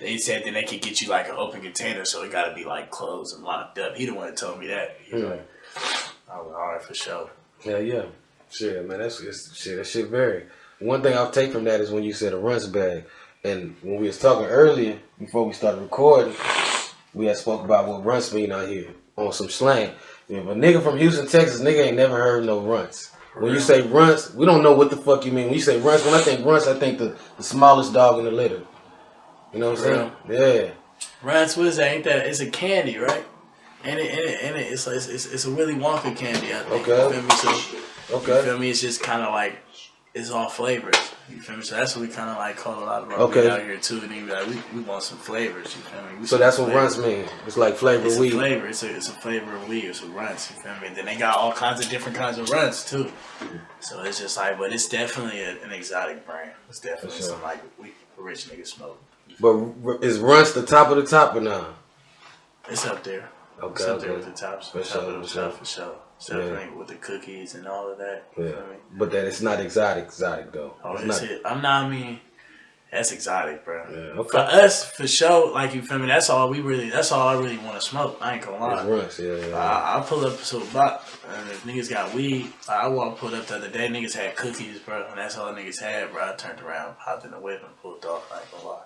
then they could get you like an open container, so it got to be like closed and locked up. He the one that told me that. He was like, I was all right for sure. Yeah. Shit, man, that shit vary. One thing I'll take from that is when you said a runts bag. And when we was talking earlier, before we started recording, we had spoke about what runts mean out here on some slang. If a nigga from Houston, Texas, nigga ain't never heard no runts. When you say runts, we don't know what the fuck you mean. When you say runts, when I think runts, I think the smallest dog in the litter. You know what I'm saying? Yeah. Runts, what is that? Ain't that? It's a candy, right? And it's a Willy Wonka candy, I think. Okay. You feel me? So, Okay. you feel me? It's just kind of like, it's all flavors. You feel me? So that's what we kind of like call a lot of our weed out here too. And then like, we want some flavors. You feel me? So that's what runts mean. It's like flavor It's weed. a flavor. It's a flavor of weed. It's a runts. You feel me? And then they got all kinds of different kinds of runts too. So it's just like, but it's definitely an exotic brand. It's definitely some like rich niggas smoke. But is runts the top of the top or not? It's up there. Okay. It's up there with the tops. For sure. For sure. Definitely with the cookies and all of that. You feel me? But that it's not exotic though. Oh, it's it's not. it. I mean, that's exotic, bro. Yeah, okay. For us, for sure, like, you feel me, that's all I really want to smoke. I ain't gonna lie. It's runts, yeah. I pull up to a box, and if niggas got weed, I pulled up the other day, niggas had cookies, bro, and that's all niggas had, bro. I turned around, popped in the whip, and pulled off. I ain't gonna lie.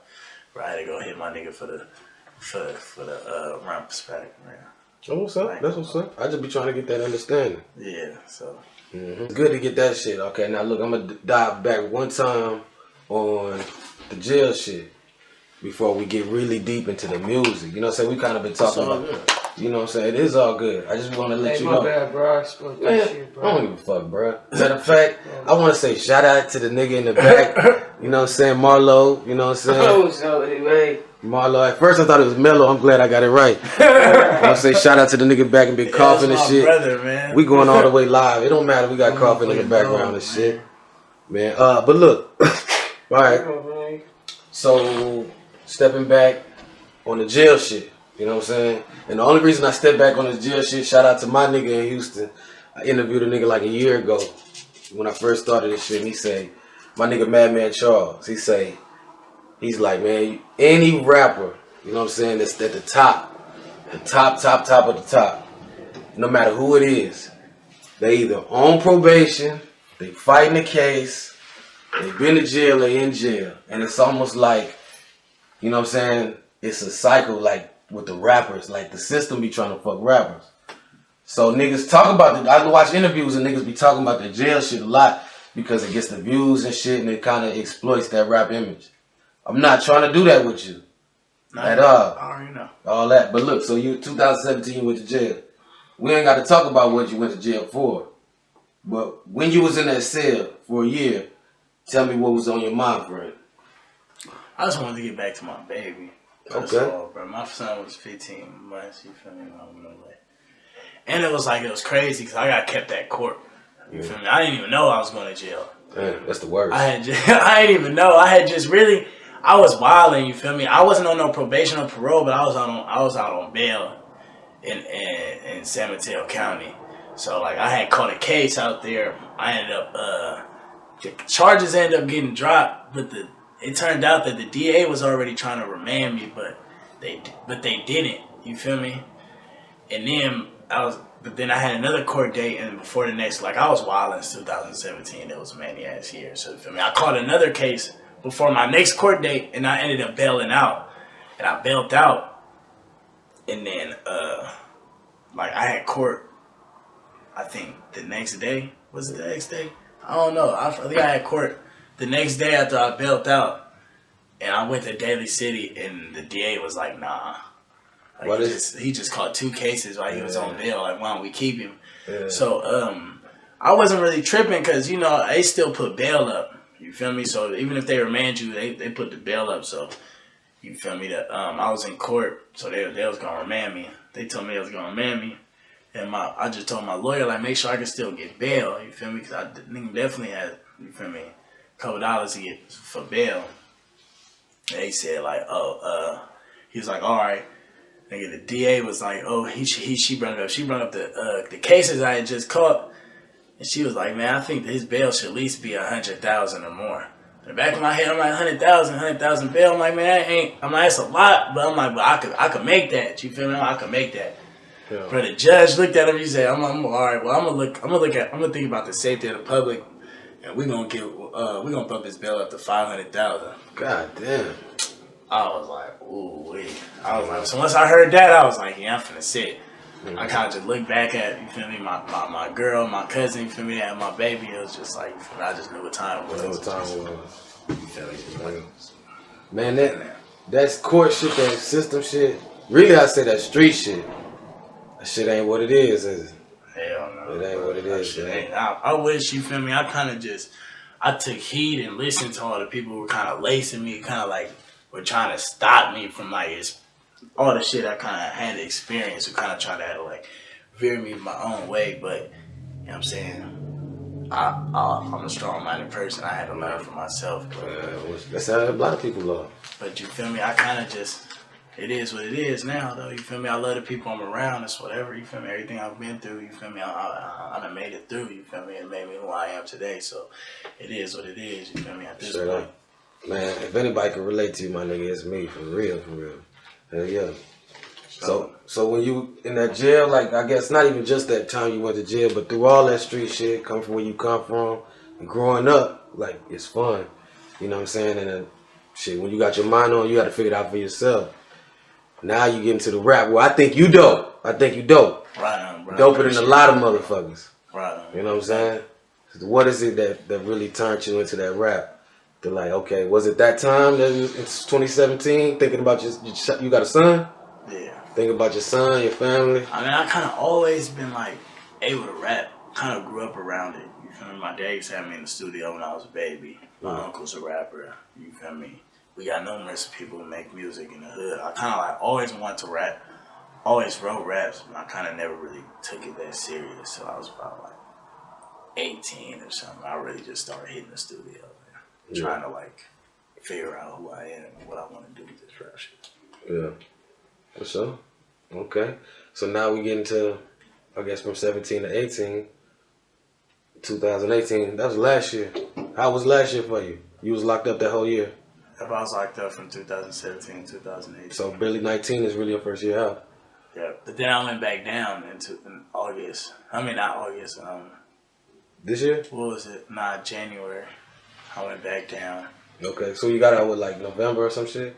Bro, I had to go hit my nigga for the rumps pack, man. That's what's up. That's what's up. I just be trying to get that understanding. Yeah, so. It's good to get that shit. Okay, now look, I'm gonna dive back one time on the jail shit before we get really deep into the music. You know what I'm saying? We kind of been talking about, you know what I'm saying? It is all good. I just want to let you know. My bad, bro. I spoke that shit, bro. I don't give a fuck, bro. Matter of fact, I want to say shout out to the nigga in the back. You know what I'm saying? Marlo, you know what I'm saying? Oh, so anyway. Marlo. At first I thought it was Mello. I'm glad I got it right. I want to say shout out to the nigga back and been coughing and shit. Brother, man. We going all the way live. It don't matter. We got coughing in the background and shit. Man, but look. All right. So, stepping back on the jail shit. You know what I'm saying? And the only reason I stepped back on the jail shit, shout out to my nigga in Houston. I interviewed a nigga like a year ago when I first started this shit. And he say, my nigga Madman Charles, he's like, man, any rapper, you know what I'm saying, that's at the top of the top, no matter who it is, they either on probation, they fighting the case, they been to jail, they in jail. And it's almost like, you know what I'm saying, it's a cycle like with the rappers, like the system be trying to fuck rappers. So niggas talk about I watch interviews and niggas be talking about the jail shit a lot because it gets the views and shit and it kind of exploits that rap image. I'm not trying to do that with you at all. I already know. All that. But look, so you 2017 you went to jail. We ain't got to talk about what you went to jail for. But when you was in that cell for a year, tell me what was on your mind, friend. I just wanted to get back to my baby. That's all, bro. My son was 15 months, you feel me? And it was crazy because I got kept at court. You feel me? I didn't even know I was going to jail. Damn, that's the worst. I didn't even know. I was wilding, you feel me? I wasn't on no probation or parole, but I was out on bail in San Mateo County. So I had caught a case out there. I ended up the charges ended up getting dropped, but it turned out that the DA was already trying to remand me, but they didn't. You feel me? And then I had another court date, and before the next, I was wild in 2017. It was a many-ass year. So, you feel me? I caught another case before my next court date, and I ended up bailing out. And I bailed out, and then, I had court, I think, the next day. Was it the next day? I don't know. I think I had court the next day after I bailed out, and I went to Daly City, and the DA was like, nah. He just caught 2 cases while he was on bail. Why don't we keep him? Yeah. So I wasn't really tripping because they still put bail up. You feel me? So even if they remand you, they put the bail up. So you feel me? That I was in court, so they was gonna remand me. They told me they was gonna remand me, and I just told my lawyer make sure I can still get bail. You feel me? Because I definitely had, you feel me, a couple dollars to get for bail. And they said he was like, all right. Nigga, the DA was like, oh, she brought it up. She brought up the cases I had just caught, and she was like, man, I think that his bail should at least be 100,000 or more. In the back of my head, I'm like, 100,000 bail. I'm like, man, that's a lot, but I'm like, but I could make that. You feel me? I could make that. Yeah. But the judge looked at him. He said, I'm all right. Well, I'm gonna think about the safety of the public, and we're gonna bump his bail up to 500,000. God damn. I was like, ooh, wait. So once I heard that, I was like, yeah, I'm finna sit. Mm-hmm. I kind of just looked back at, you feel me, my girl, my cousin, you feel me, and my baby. It was just like, I just knew what time it was. You feel me? Man, that's court shit, that system shit. Really, I say that street shit. That shit ain't what it is it? Hell no. It ain't what it is, man. I wish, you feel me, I took heed and listened to all the people who were kind of lacing me, kind of were trying to stop me from all the shit I kind of had to experience, who kind of tried to veer me my own way. But you know what I'm saying, I'm a strong-minded person. I had to learn for myself. That's how a lot of people are. But you feel me? I kind of it is what it is now, though. You feel me? I love the people I'm around. It's whatever. You feel me? Everything I've been through. You feel me? I done made it through. You feel me? It made me who I am today. So it is what it is. You feel me? At this point. Man, if anybody can relate to you, my nigga, it's me, for real. Hell yeah. So when you in that jail, I guess not even just that time you went to jail, but through all that street shit, come from where you come from, and growing up, it's fun. You know what I'm saying? And then, shit, when you got your mind on, you got to figure it out for yourself. Now you get into the rap. Well, I think you dope. Right on, bro. Doper than a lot of motherfuckers. Right on. You know what I'm saying? What is it that really turned you into that rap? To like, okay, was it that time that it's 2017? Thinking about you got a son? Yeah. Thinking about your son, your family. I mean, I kind of always been like able to rap. Kind of grew up around it. You feel me? My dad used to have me in the studio when I was a baby. My uncle's a rapper. You feel me? We got numerous people who make music in the hood. I kind of like always wanted to rap. Always wrote raps, but I kind of never really took it that serious. So I was about like 18 or something. I really just started hitting the studio, trying to like figure out who I am and what I want to do with this rap shit. Yeah, for sure. Okay, so now we get into, I guess, from 17 to 18. 2018, that was last year. How was last year for you? You was locked up that whole year. If I was locked up from 2017 to 2018. So barely 19 is really your first year out. Yeah, but then I went back down in August. I mean, not August. This year? What was it? January. I went back down. Okay, so you got out with like November or some shit?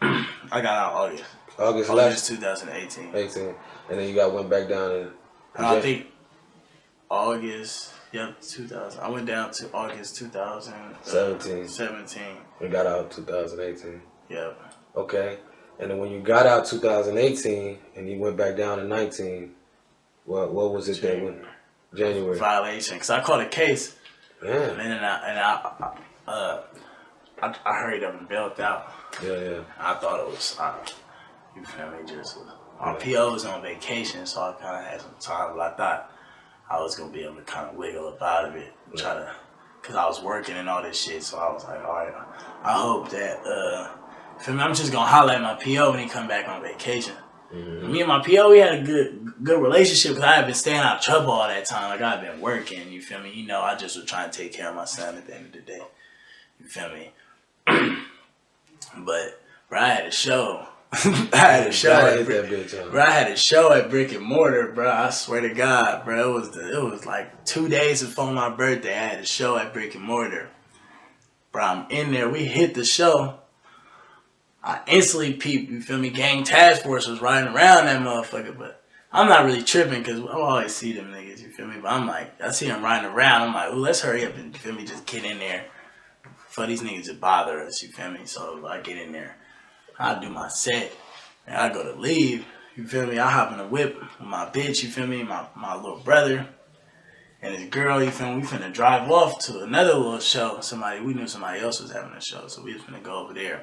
I got out August. August last 2018. 18. And then you went back down in I think August, 2000. I went down to August 2017. We got out 2018. Yep. Okay. And then when you got out 2018 and you went back down in 19, what was it then? January. Violation. Because I caught a case. Yeah. And then I hurried up and bailed out. Yeah. I thought it was, you feel me, just, my PO was on vacation, so I kind of had some time, but I thought I was going to be able to kind of wiggle up out of it, try to, because I was working and all this shit, so I was like, all right, I hope that, feel me, I'm just going to holler at my PO when he come back on vacation. Mm-hmm. Me and my PO, we had a good relationship, because I had been staying out of trouble all that time, like I had been working, you feel me, I just was trying to take care of my son at the end of the day, you feel me. But bro, I had a show. I had a show at Brick and Mortar, bro. I swear to God, bro. It was like 2 days before my birthday. I had a show at Brick and Mortar. Bro, I'm in there. We hit the show. I instantly peeped, you feel me? Gang task force was riding around that motherfucker, but I'm not really tripping because I always see them niggas, you feel me? But I'm like, I see them riding around. I'm like, ooh, let's hurry up and, you feel me, just get in there. For these niggas to bother us, you feel me? So I get in there, I do my set, and I go to leave, you feel me? I hop in the whip with my bitch, you feel me? My little brother and his girl, you feel me? We finna drive off to another little show. We knew somebody else was having a show, so we was finna go over there.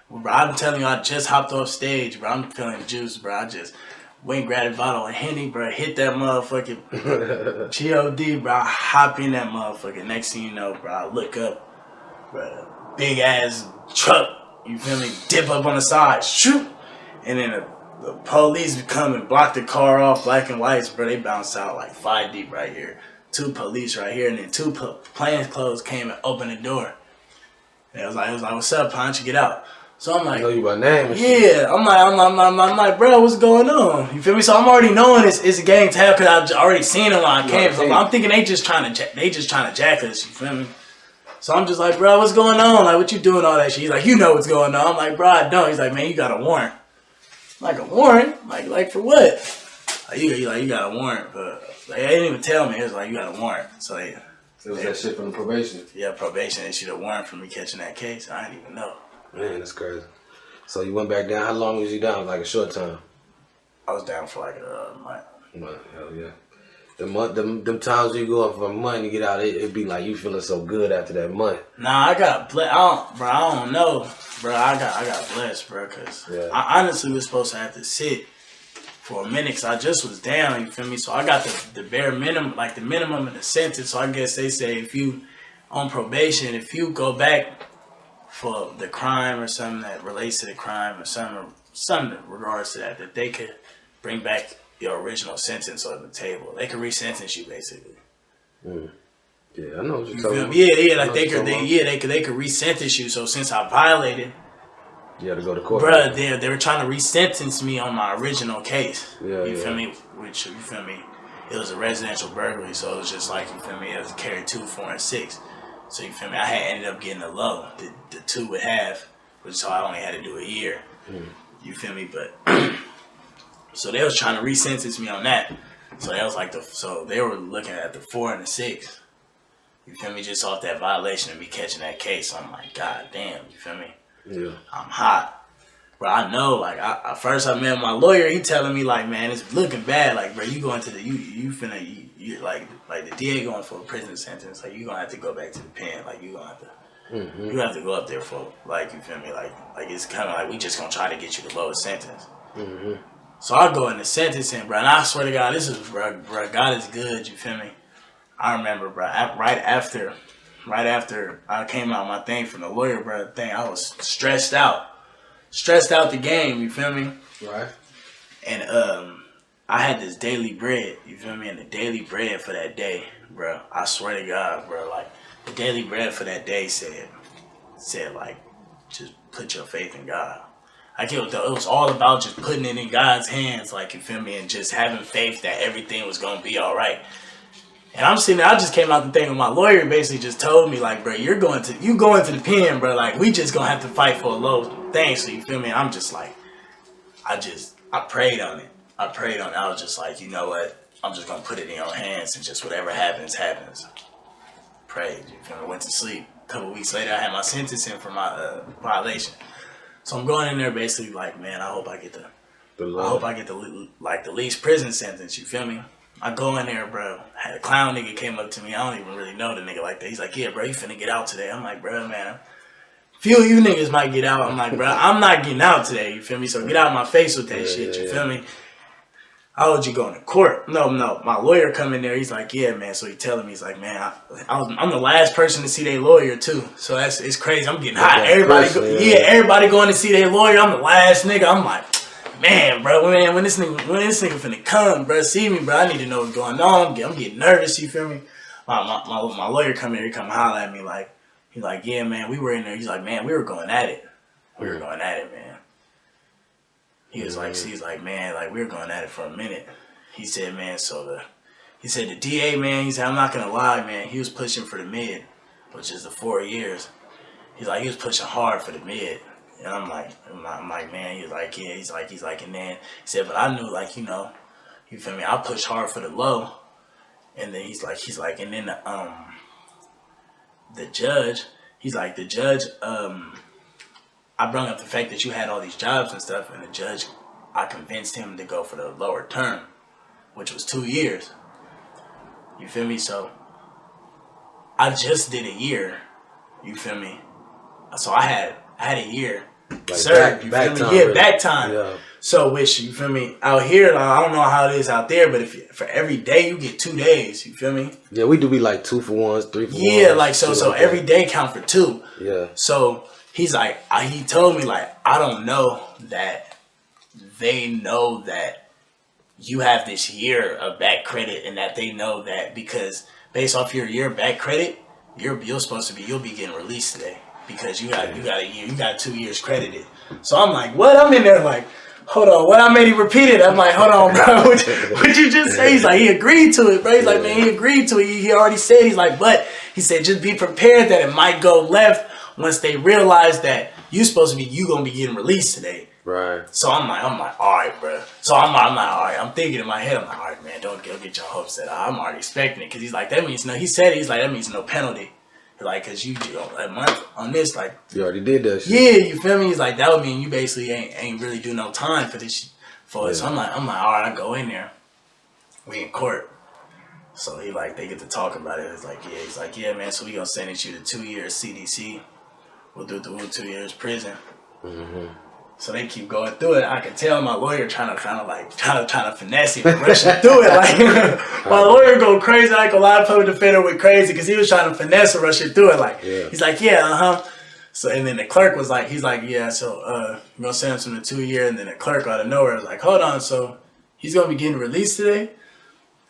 Well, bro, I'm telling you, I just hopped off stage, bro. I'm feeling juice, bro. I just went, grabbed a bottle of Henny, bro. Hit that motherfucking G.O.D., bro. I hop in that motherfucker. Next thing you know, bro, I look up. Bro, big ass truck, you feel me? Dip up on the side, shoot, and then the police come and block the car off, black and whites, bro. They bounce out like 5 deep right here, 2 police right here, and then 2 plainclothes came and opened the door. And it was like, what's up, Panch? Get out. So I'm like, I know you by name. Yeah, I'm like, bro, what's going on? You feel me? So I'm already knowing it's a gang tab because I've already seen them when I came. So I'm thinking they just trying to jack us. You feel me? So I'm just like, bro, what's going on? Like, what you doing all that shit? He's like, you know what's going on. I'm like, bro, I don't. He's like, man, you got a warrant. I'm like, a warrant? Like for what? Like, you got a warrant, but like, they didn't even tell me. It was like, you got a warrant. So it was that shit from the probation. Yeah, probation issued a warrant for me catching that case. I didn't even know. Man, that's crazy. So you went back down. How long was you down? Like a short time? I was down for like a month. Hell yeah. Them times you go up for a month and get out, it'd be like you feeling so good after that month. Nah, I got blessed. I don't know, bro. I got blessed, bro, because I honestly was supposed to have to sit for a minute because I just was down, you feel me? So I got the bare minimum, like the minimum in the sentence. So I guess they say if you on probation, if you go back for the crime or something that relates to the crime or something in regards to that they could bring back your original sentence on the table. They could resentence you basically. Yeah, I know what you're talking about. Yeah, like they could resentence you. So since I violated, you had to go to court. Bruh, they were trying to resentence me on my original case. You feel me? Which, you feel me? It was a residential burglary, so it was just like, you feel me? It was carry 2, 4, and 6. So you feel me? I had ended up getting a low, the 2 would have, which so I only had to do a year. You feel me? But so they was trying to resentence me on that. So that was like so they were looking at the 4 and the 6. You feel me? Just off that violation and me catching that case. So I'm like, God damn, you feel me? Yeah. I'm hot. Bro, I know, like, first I met my lawyer, he telling me, like, man, it's looking bad. Like, bro, you going to the, you like the DA going for a prison sentence. Like, you gonna have to go back to the pen. Like, you gonna have to, you have to go up there for, like, you feel me? Like it's kind of like, we just gonna try to get you the lowest sentence. So I go in the sentencing, bro, and I swear to God, this is, bro, God is good, you feel me? I remember, bro, right after I came out my thing from the lawyer, bro, I was stressed out the game, you feel me? Right. And I had this daily bread, you feel me? And the daily bread for that day, bro, I swear to God, bro, like, the daily bread for that day said like, just put your faith in God. Like, it was all about just putting it in God's hands, like, you feel me? And just having faith that everything was gonna be all right. And I'm sitting there, I just came out the thing with my lawyer, basically just told me, like, bro, you going to the pen, bro. Like, we just gonna have to fight for a low thing, so you feel me? And I'm just like, I prayed on it. I was just like, you know what? I'm just gonna put it in your hands and just whatever happens, happens. Prayed, you feel me? Went to sleep. A couple weeks later, I had my sentencing for my violation. So I'm going in there basically like, man, I hope I get the least prison sentence, you feel me? I go in there, bro. Had a clown nigga came up to me. I don't even really know the nigga like that. He's like, yeah, bro, you finna get out today. I'm like, bro, man, few of you niggas might get out. I'm like, bro, I'm not getting out today, you feel me? So get out of my face with that shit, you feel me? How would you go into court? No, my lawyer come in there. He's like, yeah, man. So he telling me, he's like, man, I'm the last person to see their lawyer too. So it's crazy. I'm getting hot. Everybody going to see their lawyer. I'm the last nigga. I'm like, man, bro, when this nigga finna come, bro, see me, bro. I need to know what's going on. I'm getting nervous. You feel me? My lawyer come here. He come holler at me like, he's like, yeah, man, we were in there. He's like, man, we were going at it. Man. He's like, man, like, we were going at it for a minute. He said, man, he said the DA, man, he said, I'm not going to lie, man, he was pushing for the mid, which is the 4 years. He's like, he was pushing hard for the mid. And I'm like, man, he's like, yeah, he's like, and then he said, but I knew, like, you know, you feel me, I pushed hard for the low. And then he's like, and then the judge, I brought up the fact that you had all these jobs and stuff, and the judge, I convinced him to go for the lower term, which was 2 years. You feel me? So I just did a year. You feel me? So I had a year served. Back time. Yeah, back time. Yeah. So which, you feel me? Out here, I don't know how it is out there, but for every day you get 2 days. You feel me? Yeah, we do be like 2 for 1s, 3 for 1s. Yeah, like so every day count for 2. Yeah. So he's like, he told me, like, I don't know that they know that you have this year of back credit, and that they know that because based off your year back credit, you'll be getting released today because you got a year, you got 2 years credited. So I'm like, what? I'm in there like, hold on, what? I made him repeat it. I'm like, hold on, bro, what you just say? He's like, he agreed to it, bro. He's like, man, he agreed to it. He already said, he's like, but he said, just be prepared that it might go left once they realize that you gonna be getting released today. Right. So I'm like, all right, bro. So I'm like, all right. I'm thinking in my head, I'm like, all right, man, don't get your hopes set. I'm already expecting it because he's like, that means no. He said he's like, that means no penalty. Like, cause you a month on this, like you already did that shit. Yeah, you feel me? He's like, that would mean you basically ain't really do no time for this for it. So I'm like, all right, I go in there. We in court. So they get to talk about it. It's like, yeah, he's like, yeah, man. So we gonna sentence you to 2 years CDC. We'll do 2 years prison. Mm-hmm. So they keep going through it. I can tell my lawyer trying to finesse it, rushing through it. Like my lawyer go crazy. Like a lot of public defender went crazy because he was trying to finesse and rush it through it. Like he's like, yeah, So and then the clerk was like, he's like, yeah. So you're gonna sentence him to 2 years. And then the clerk out of nowhere was like, hold on. So he's gonna be getting released today.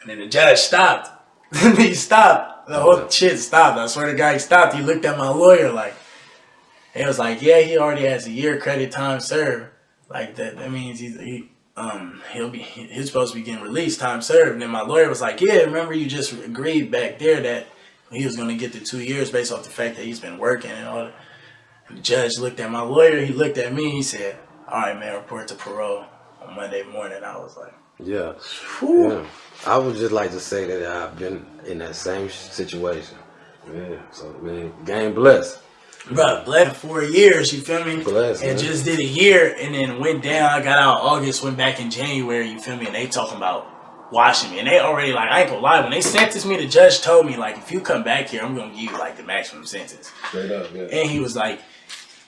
And then the judge stopped. He stopped. The whole shit stopped. I swear to God, he stopped. He looked at my lawyer like. It was like, yeah, he already has a year credit time served. Like that means he's supposed to be getting released, time served. And then my lawyer was like, yeah, remember you just agreed back there that he was gonna get the 2 years based off the fact that he's been working and all that. And the judge looked at my lawyer, he looked at me, he said, all right, man, report to parole on Monday morning. I was like, yeah. I would just like to say that I've been in that same situation. Yeah, so man, game blessed. Bro, blessed 4 years, you feel me? Blessed, and man. just did a year and then went down. I got out August, went back in January, you feel me? And they talking about watching me. And they already, like, I ain't gonna lie, when they sentenced me, the judge told me, like, if you come back here, I'm gonna give you, like, the maximum sentence. Straight up, yeah. And he was like,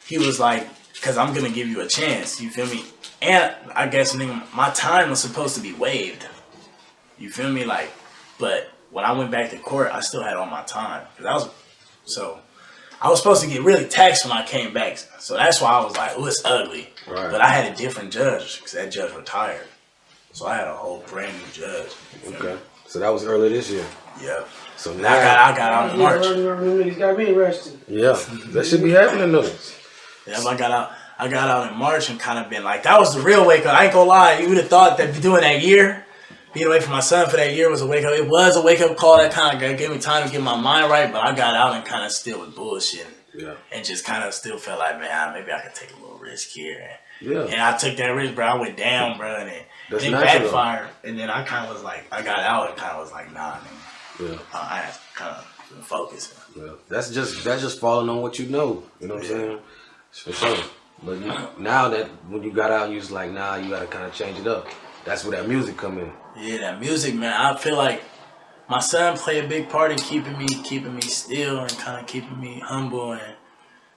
because I'm gonna give you a chance, you feel me? And I guess, nigga, my time was supposed to be waived. You feel me? Like, but when I went back to court, I still had all my time. I was supposed to get really taxed when I came back. So that's why I was like, oh, it's ugly. Right. But I had a different judge because that judge retired. So I had a whole brand new judge. Okay. So that was early this year. Yeah. So And now I got out in March. Niggas got me arrested. yeah, that should be happening though. Yeah, I got out in March and kind of been like, that was the real wake up. I ain't gonna lie, you would have thought that doing that year, being away from my son for that year was a wake up. It was a wake up call that kind of gave me time to get my mind right, but I got out and kind of still was bullshitting. Yeah. And just kind of still felt like, man, maybe I could take a little risk here. Yeah. And I took that risk, bro. I went down, bro, and it backfired. And then I kind of was like, I got out and kind of was like, nah, man. Yeah. I had to kind of focus. Yeah. That's just falling on what you know. You know what I'm saying? For sure. But now that when you got out, you was like, nah, you gotta kind of change it up. That's where that music come in. Yeah, that music, man. I feel like my son played a big part in keeping me still and kind of keeping me humble and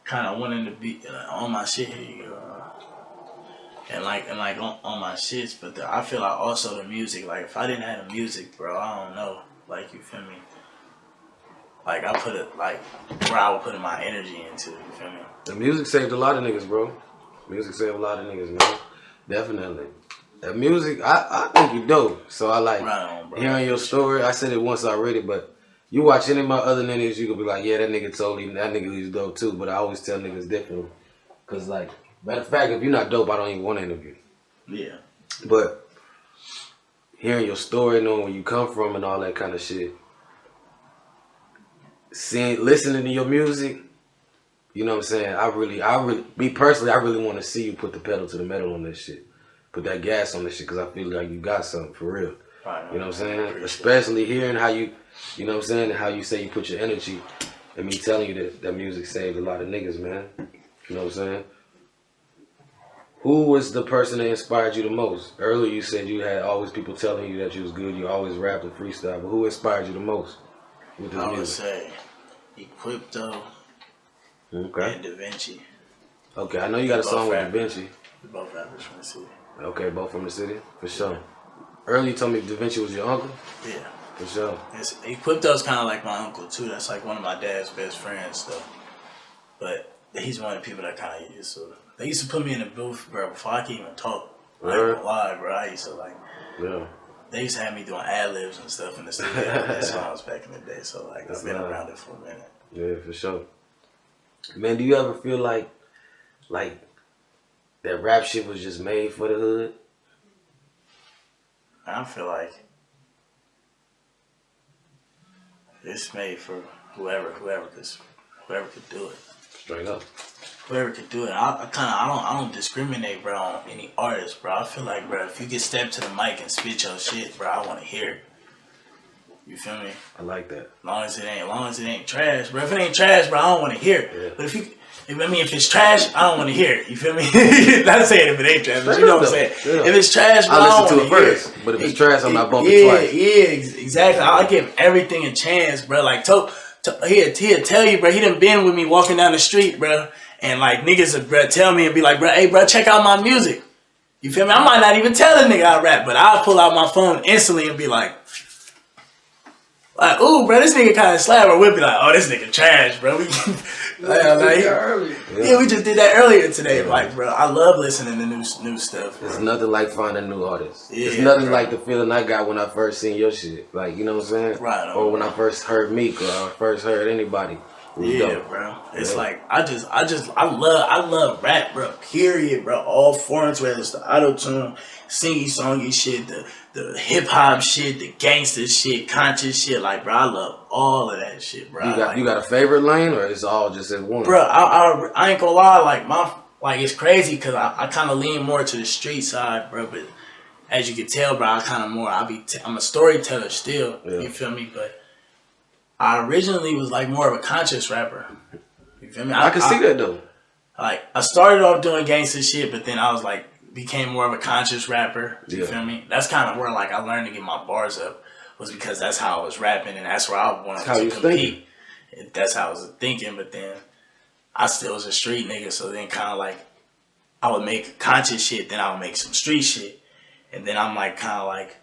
kind of wanting to be on my shit. And on my shits. But I feel like also the music. Like if I didn't have the music, bro, I don't know. Like you feel me? Like I put it like where I would put my energy into. You feel me? The music saved a lot of niggas, bro. Music saved a lot of niggas, man. Definitely. That music, I think you dope. So I like hearing your story. I said it once already, but you watch any of my other niggas, you could be like, yeah, that nigga told him that nigga was dope too. But I always tell niggas differently. Cause like, matter of fact, if you're not dope, I don't even want to interview. Yeah. But hearing your story, knowing where you come from and all that kind of shit. Listening to your music, you know what I'm saying? I really, me personally, I really want to see you put the pedal to the metal on this shit. Put that gas on this shit because I feel like you got something for real. Right, you know what I'm saying? Especially hearing how you know what I'm saying, and how you say you put your energy, and me telling you that music saved a lot of niggas, man. You know what I'm saying? Who was the person that inspired you the most? Earlier you said you had always people telling you that you was good, you always rapped and freestyle, but who inspired you the most with this I would music? say Equipto and Da Vinci. Okay, I know you got a song with Da Vinci. We both rappers from the city. Okay, both from the city? For sure. Earlier you told me Da Vinci was your uncle? Yeah. For sure. Equipto's kind of like my uncle too. That's like one of my dad's best friends though. But he's one of the people that kind of used to. They used to put me in the booth, bro, before I could even talk. I ain't gonna lie, bro. I used to like. Yeah. They used to have me doing ad-libs and stuff in the studio. That's when I was back in the day. So like, I've been around it for a minute. Yeah, for sure. Man, do you ever feel like that rap shit was just made for the hood? I feel like it's made for whoever could do it. Straight up. Whoever could do it. I don't discriminate, bro, on any artist, bro. I feel like, bro, if you can step to the mic and spit your shit, bro, I want to hear it. You feel me? I like that. As long as it ain't trash, bro. If it ain't trash, bro, I don't want to hear it. Yeah. But if it's trash, I don't want to hear it. You feel me? Not saying if it ain't trash, but you know what I'm saying. Yeah. If it's trash, bro, I don't want to hear it. But if it's trash, I'm not bumping twice. Yeah, exactly. I give everything a chance, bro. Like, he'll tell you, bro. He done been with me walking down the street, bro. And like niggas would, bro, tell me and be like, bro, hey, bro, check out my music. You feel me? I might not even tell a nigga I rap, but I'll pull out my phone instantly and be like, ooh, bro, this nigga kind of slap. Or we'll be like, oh, this nigga trash, bro. We just did that earlier today. Yeah. Like, bro, I love listening to new stuff. Bro. It's nothing like finding new artists. Yeah, it's nothing like the feeling I got when I first seen your shit. Like, you know what I'm saying? Right. Or when I first heard Meek, or I first heard anybody. Yeah, dope. Bro. It's like I love rap, bro. Period, bro. All forms, whether it's the auto-tune, singy-songy shit, the hip-hop shit, the gangster shit, conscious shit. Like, bro, I love all of that shit, bro. You got a favorite lane, or it's all just in one? Bro, I ain't gonna lie. Like it's crazy because I kind of lean more to the street side, bro. But as you can tell, bro, I'm a storyteller still. Yeah. You feel me? But I originally was like more of a conscious rapper. You feel me? I can see that though. Like I started off doing gangster shit, but then I was like became more of a conscious rapper. You feel me? That's kind of where like I learned to get my bars up, was because that's how I was rapping and that's where I wanted to compete. That's how I was thinking, but then I still was a street nigga, so then kind of like I would make conscious shit, then I would make some street shit, and then I'm like kind of like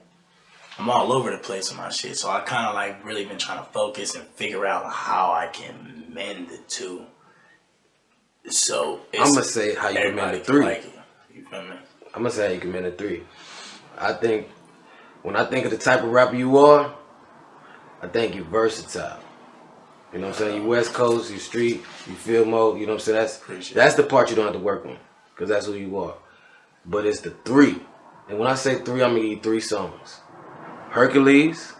I'm all over the place with my shit. So I kind of like really been trying to focus and figure out how I can mend the two. So I'm gonna say how you can mend the three. Like it. You feel me? I'm gonna say how you can mend the three. I think when I think of the type of rapper you are, I think you're versatile. You know what I'm saying? You West Coast, you street, you feel mode. You know what I'm saying? That's the part you don't have to work on, because that's who you are. But it's the three. And when I say three, I'm gonna give you 3 songs. Hercules,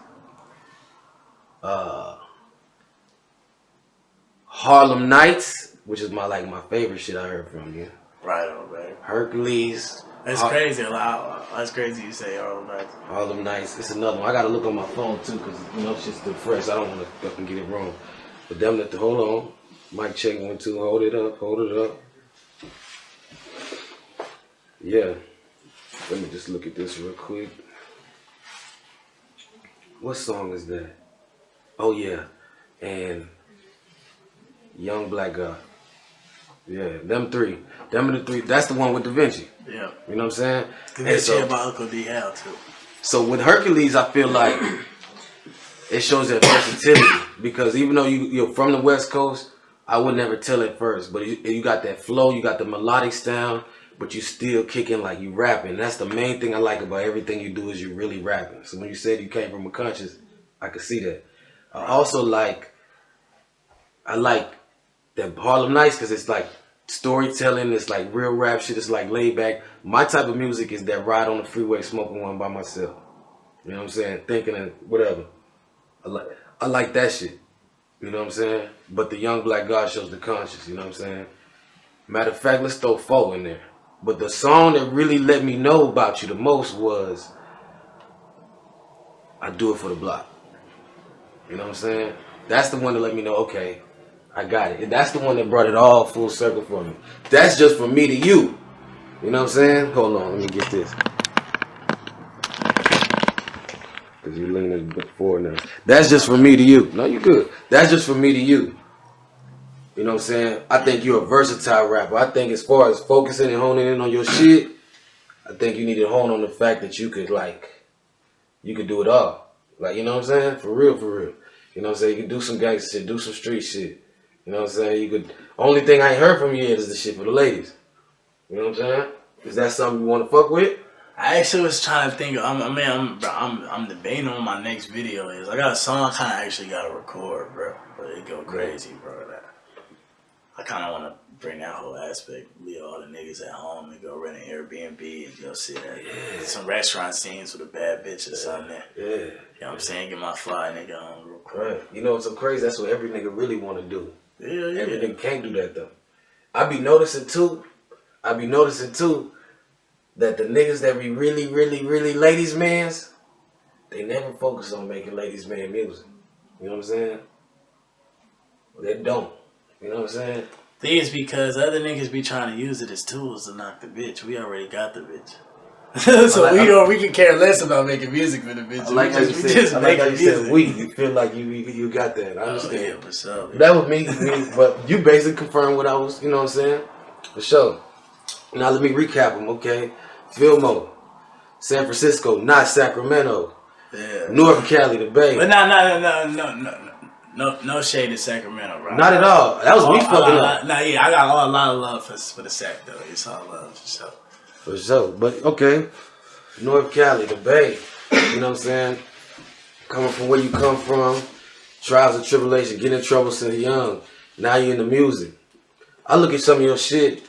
Harlem Nights, which is my favorite shit I heard from you. Right on, baby. Hercules. That's crazy. That's crazy you say Harlem Nights. Harlem Nights. It's another one. I gotta look on my phone too, because shit's still fresh. I don't want to fucking get it wrong. But them that hold on. Mic check 1 2. Hold it up. Hold it up. Yeah. Let me just look at this real quick. What song is that? Oh yeah, and Young Black God. Yeah, them 3. Them are the 3. That's the one with Da Vinci. Yeah. You know what I'm saying? And so about Uncle D Hal too. So with Hercules, I feel like it shows that versatility, because even though you're from the West Coast, I would never tell it first, but you got that flow, you got the melodic sound, but you still kicking like you rapping. That's the main thing I like about everything you do, is you really rapping. So when you said you came from a conscious, I could see that. I like that Harlem Nights, because it's like storytelling, it's like real rap shit, it's like laid back. My type of music is that ride on the freeway smoking one by myself. You know what I'm saying? Thinking and whatever. I like that shit. You know what I'm saying? But the Young Black God shows the conscious, you know what I'm saying? Matter of fact, let's throw 4 in there. But the song that really let me know about you the most was I Do It For The Block. You know what I'm saying? That's the one that let me know, okay, I got it. And that's the one that brought it all full circle for me. That's just from me to you. You know what I'm saying? Hold on, let me get this. Because you're leaning a bit forward now. That's just from me to you. No, you good. That's just from me to you. You know what I'm saying? I think you're a versatile rapper. I think as far as focusing and honing in on your shit, I think you need to hone on the fact that you could do it all. Like, you know what I'm saying? For real, for real. You know what I'm saying? You could do some gangster shit, do some street shit. You know what I'm saying? You could. Only thing I ain't heard from you yet is the shit for the ladies. You know what I'm saying? Is that something you want to fuck with? I actually was trying to think. I'm debating on my next video. I got a song I kind of actually got to record, bro. But it go crazy, bro. I kind of want to bring that whole aspect, leave all the niggas at home and go rent an Airbnb and go sit at some restaurant scenes with a bad bitch or something. Yeah. You know what I'm saying? Get my fly nigga on real quick. Right. You know what's so crazy? That's what every nigga really want to do. Yeah. Every nigga can't do that though. I be noticing too that the niggas that be really, really, really ladies mans, they never focus on making ladies man music. You know what I'm saying? They don't. You know what I'm saying? Thing is, because other niggas be trying to use it as tools to knock the bitch. We already got the bitch. So we can care less about making music for the bitch. I like how you said we. You feel like you got that. I understand. Yeah, for sure. That was me, but you basically confirmed what I was, you know what I'm saying? For sure. Now let me recap them, okay? Fillmore, San Francisco, not Sacramento. Yeah. North Cali, the Bay. But no shade to Sacramento, bro. Not at all. That was me fucking up. I got a lot of love for the Sac though. It's all love for sure. For sure. But okay. North Cali, the Bay. You know what I'm saying? Coming from where you come from, trials and tribulations, getting in trouble since young. Now you're in the music. I look at some of your shit.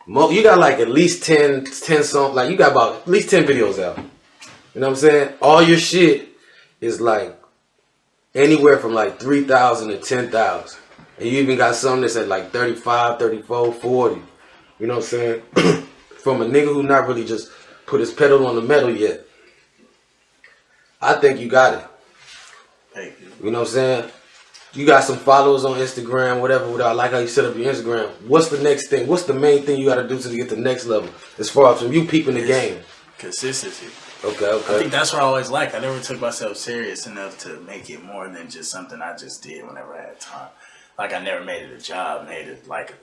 You got like at least 10 songs. Like you got about at least 10 videos out. You know what I'm saying? All your shit is like anywhere from like 3,000 to 10,000. And you even got some that's at like 35, 34, 40. You know what I'm saying? From a nigga who not really just put his pedal on the metal yet. I think you got it. Thank you. You know what I'm saying? You got some followers on Instagram, whatever. I like how you set up your Instagram. What's the next thing? What's the main thing you got to do to get to the next level? As far as from you peeping the game. Consistency. Okay. I think that's what I always liked. I never took myself serious enough to make it more than just something I just did whenever I had time. Like I never made it a job, made it like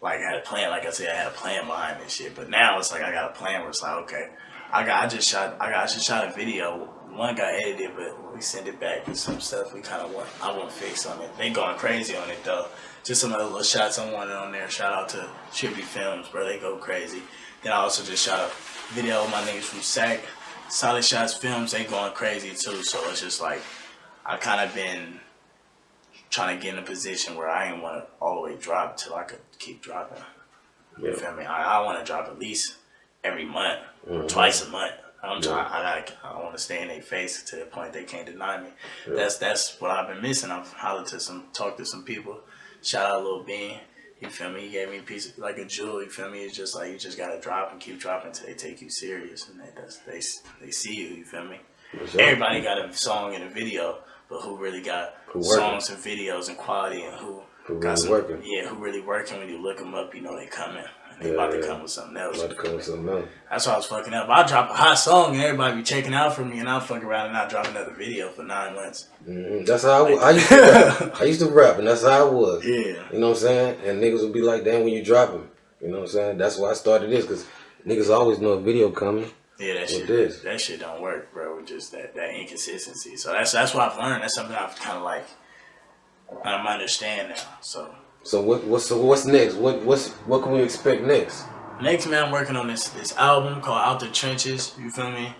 I had a plan. Like I said, I had a plan behind this shit. But now it's like I got a plan where it's like, okay, I just shot a video. One got edited, but we sent it back with some stuff I want to fix on it. They going crazy on it though. Just some other little shots I wanted on there. Shout out to Tribute Films, bro. They go crazy. Then I also just shot a video with my niggas from SAC. Solid Shots Films, they going crazy too. So it's just like I kind of been trying to get in a position where I ain't want to all the way drop till I could keep dropping. You feel me? I want to drop at least every month, or twice a month. I'm trying. I want to stay in their face to the point they can't deny me. Yeah. That's what I've been missing. I've talked to some people. Shout out Lil Bean. You feel me? He gave me a piece of, like a jewel. You feel me? It's just like you just gotta drop and keep dropping until they take you serious and they see you. You feel me? Sure. Everybody got a song and a video, but who really got songs and videos and quality and who got really some working? Yeah, who really working? When you look them up, you know they coming. They about to come with something else. That's why I was fucking up. I drop a hot song and everybody be checking out for me, and I'll fuck around and not drop another video for 9 months. That's how I used to rap. I used to rap, and that's how I was. Yeah. You know what I'm saying? And niggas would be like, damn, when you drop him. You know what I'm saying? That's why I started this, because niggas always know a video coming. Yeah, that shit don't work, bro. With just that inconsistency. So that's what I've learned. That's something I've kind of like, I understand now. So what's next? What can we expect next? Next, man, I'm working on this album called Out the Trenches. You feel me?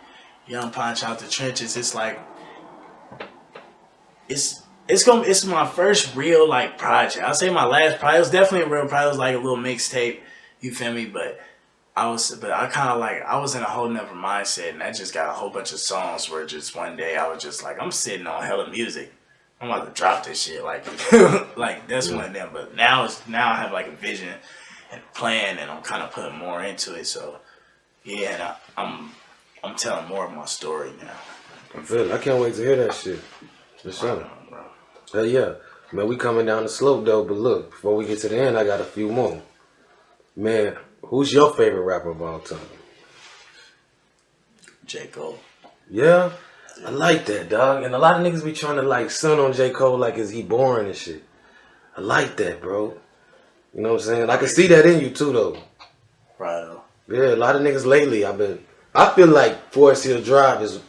Young PANCH, Out the Trenches. It's like it's my first real like project. I'll say my last project. It was definitely a real project. It was like a little mixtape. You feel me? But I was in a whole nother mindset, and I just got a whole bunch of songs where just one day I was just like, I'm sitting on hella music. I'm about to drop this shit, like, like that's one of them. But now I have like a vision and a plan, and I'm kind of putting more into it. So yeah, and I'm telling more of my story now. I feel it. I can't wait to hear that shit. For sure. Hell yeah, man. We coming down the slope though, but look, before we get to the end, I got a few more. Man, who's your favorite rapper of all time? J. Cole. Yeah. I like that, dog. And a lot of niggas be trying to like sun on J. Cole like is he boring and shit. I like that, bro. You know what I'm saying? I can see that in you too, though. Right. Yeah, a lot of niggas lately. I feel like Forest Hill Drive is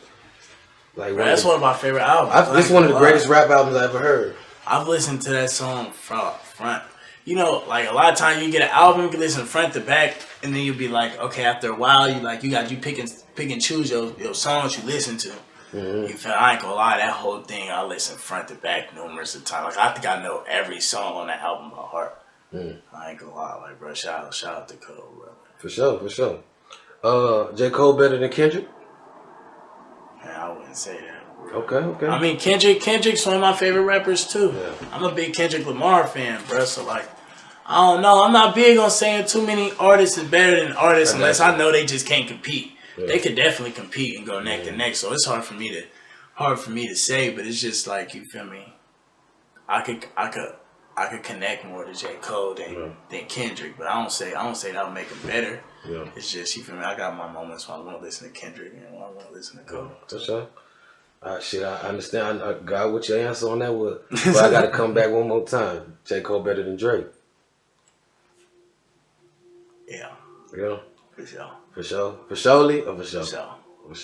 like that's one of my favorite albums. It's one of the greatest rap albums I ever heard. I've listened to that song front. You know, like a lot of times you get an album, you can listen front to back, and then you'll be like, okay, after a while, you pick and choose your songs you listen to. Mm-hmm. You feel? I ain't gonna lie, that whole thing I listen front to back numerous of times. Like I think I know every song on that album by heart. I ain't gonna lie, like bro, shout out to Cole, bro. For sure. J. Cole better than Kendrick? Man, I wouldn't say that. Okay. I mean Kendrick's one of my favorite rappers too. Yeah. I'm a big Kendrick Lamar fan, bro. So like, I don't know. I'm not big on saying too many artists is better than artists unless I know they just can't compete. Yeah. They could definitely compete and go neck to neck. So it's hard for me to say, but it's just like, you feel me? I could connect more to J. Cole than Kendrick, but I don't say that'll make him better. Yeah. It's just, you feel me? I got my moments when I want to listen to Kendrick and when I want to listen to Cole. For sure. Shit, I understand. I got what your answer on that was, but I got to come back one more time. J. Cole better than Drake. Yeah. Yeah. For sure. For sure? For surely or for sure? For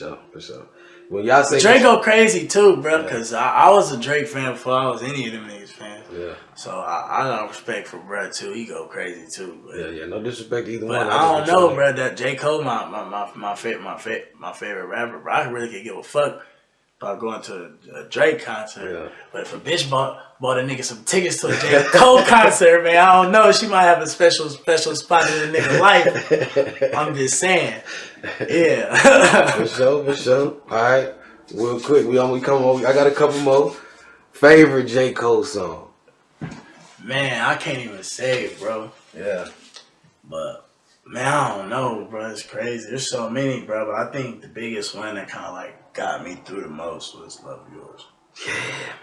sure. When y'all say Drake go crazy too, bro, because I was a Drake fan before I was any of them niggas fans. Yeah. So I got respect for bro too. He go crazy too. But, yeah. No disrespect to either but one. I don't know, bro. That J. Cole, my favorite rapper, bro. I really could give a fuck about going to a Drake concert. Yeah. But if a bitch bought a nigga some tickets to a J. Cole concert, man, I don't know. She might have a special spot in the nigga life. I'm just saying. Yeah. For sure. All right. Real quick, we come on. I got a couple more. Favorite J. Cole song? Man, I can't even say it, bro. Yeah. But, man, I don't know, bro. It's crazy. There's so many, bro. But I think the biggest one that kind of like got me through the most was Love Yours. Yeah, man.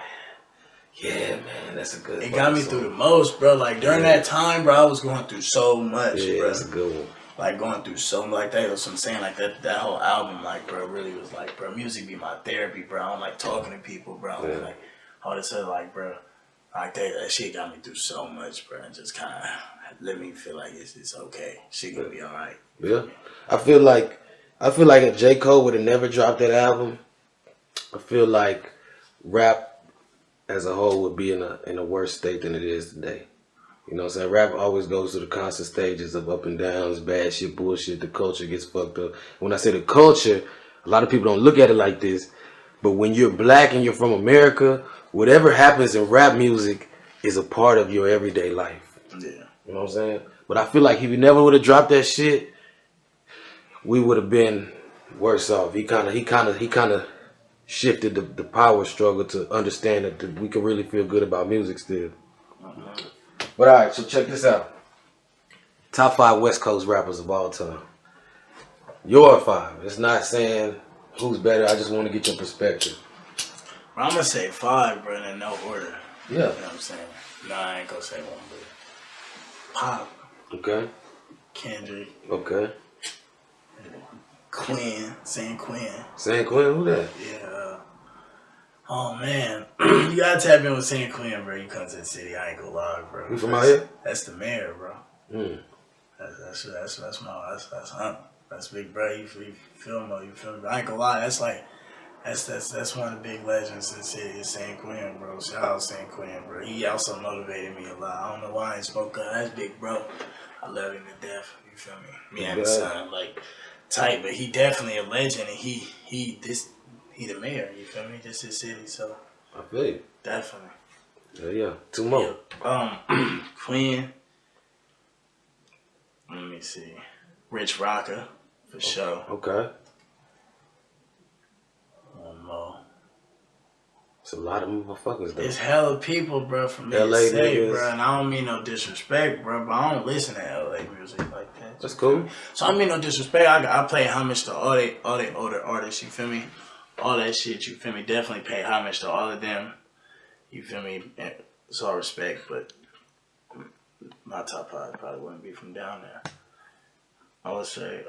Yeah, man, that's a good one. It got me through the most, bro. Like, during that time, bro, I was going through so much, Yeah, bro. that's a good one. Like, going through so much. Like, that's what I'm saying. Like, that whole album, like, bro, really was like, bro, music be my therapy, bro. I don't like talking to people, bro. Yeah. Like, all this other, like, bro, like, that shit got me through so much, bro. And just kind of let me feel like it's okay. Shit gonna be all right. Yeah. I feel like if J. Cole would have never dropped that album, I feel like rap as a whole would be in a worse state than it is today. You know what I'm saying? Rap always goes through the constant stages of up and downs, bad shit, bullshit, the culture gets fucked up. When I say the culture, a lot of people don't look at it like this, but when you're black and you're from America, whatever happens in rap music is a part of your everyday life. Yeah. You know what I'm saying? But I feel like if he never would have dropped that shit, we would have been worse off. He kind of shifted the power struggle to understand that we can really feel good about music still. But all right, so check this out. Top 5 West Coast rappers of all time. Your 5. It's not saying who's better. I just want to get your perspective. Bro, I'm gonna say 5, bro, in no order. Yeah. You know what I'm saying? No, I ain't gonna say one, but Pop, Okay. Kendrick, Okay. Quinn, San Quinn. San Quentin, who that? Yeah. Oh man, you gotta tap in with San Quinn, bro. You come to the city, I ain't gonna lie, bro. You from out here? That's the mayor, bro. Mm. That's big, bro. You feel me? I ain't gonna lie. That's one of the big legends in the city is San Quinn, bro. Shout out San Quinn, bro. He also motivated me a lot. I don't know why I ain't spoke up. That's big, bro. I love him to death. You feel me? Me and his son, like, tight, but he definitely a legend, and he the mayor. You feel me? This is city, so I feel you. definitely. Yeah. 2 more. Yeah. Quinn. Let me see. Rich Rocker, for sure. Okay. One more. It's a lot of motherfuckers though. It's hella people, bro, from me LA to say, niggas. bro, and I don't mean no disrespect, bro, but I don't listen to LA music like that. That's cool. So I don't mean no disrespect. I play homage to all they older artists, you feel me? All that shit, you feel me? Definitely pay homage to all of them. You feel me? It's all respect, but my top 5 probably wouldn't be from down there. I would say,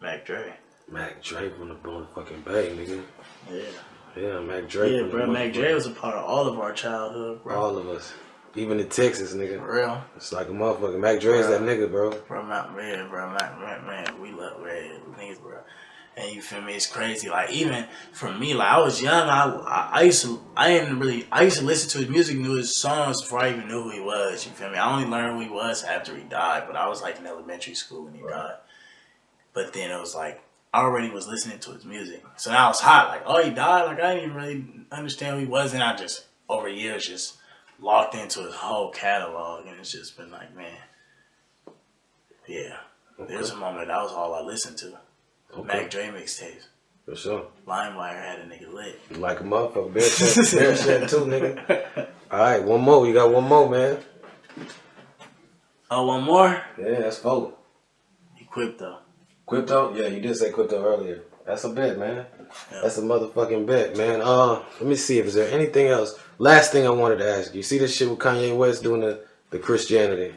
Mac Dre. Mac Dre from the motherfucking Bay, nigga. Yeah. Yeah, Mac Dre. Yeah, bro. Mac Dre was a part of all of our childhood, bro. All of us. Even in Texas, nigga. For real. It's like a motherfucker. Mac Dre's that nigga, bro. Bro, Mac, man, we love red niggas, bro. And you feel me? It's crazy. Like, even for me, like, I was young. I used to listen to his music, knew his songs before I even knew who he was. You feel me? I only learned who he was after he died. But I was like in elementary school when he died. But then it was like I already was listening to his music, so now it's hot. Like, oh, he died. Like, I didn't even really understand who he was, and I just over years just locked into his whole catalog, and it's just been like, man, yeah. Okay. There's a moment that was all I listened to. Okay. Mac Dre mixtapes. For sure. LimeWire had a nigga lit. You like a motherfucker. Bear shit too, nigga. Alright, one more. You got one more, man. Oh, one more? Yeah, that's 4. Crypto. Crypto? Yeah, you did say crypto earlier. That's a bet, man. Yeah. That's a motherfucking bet, man. Let me see if is there anything else. Last thing I wanted to ask you. See this shit with Kanye West doing the Christianity?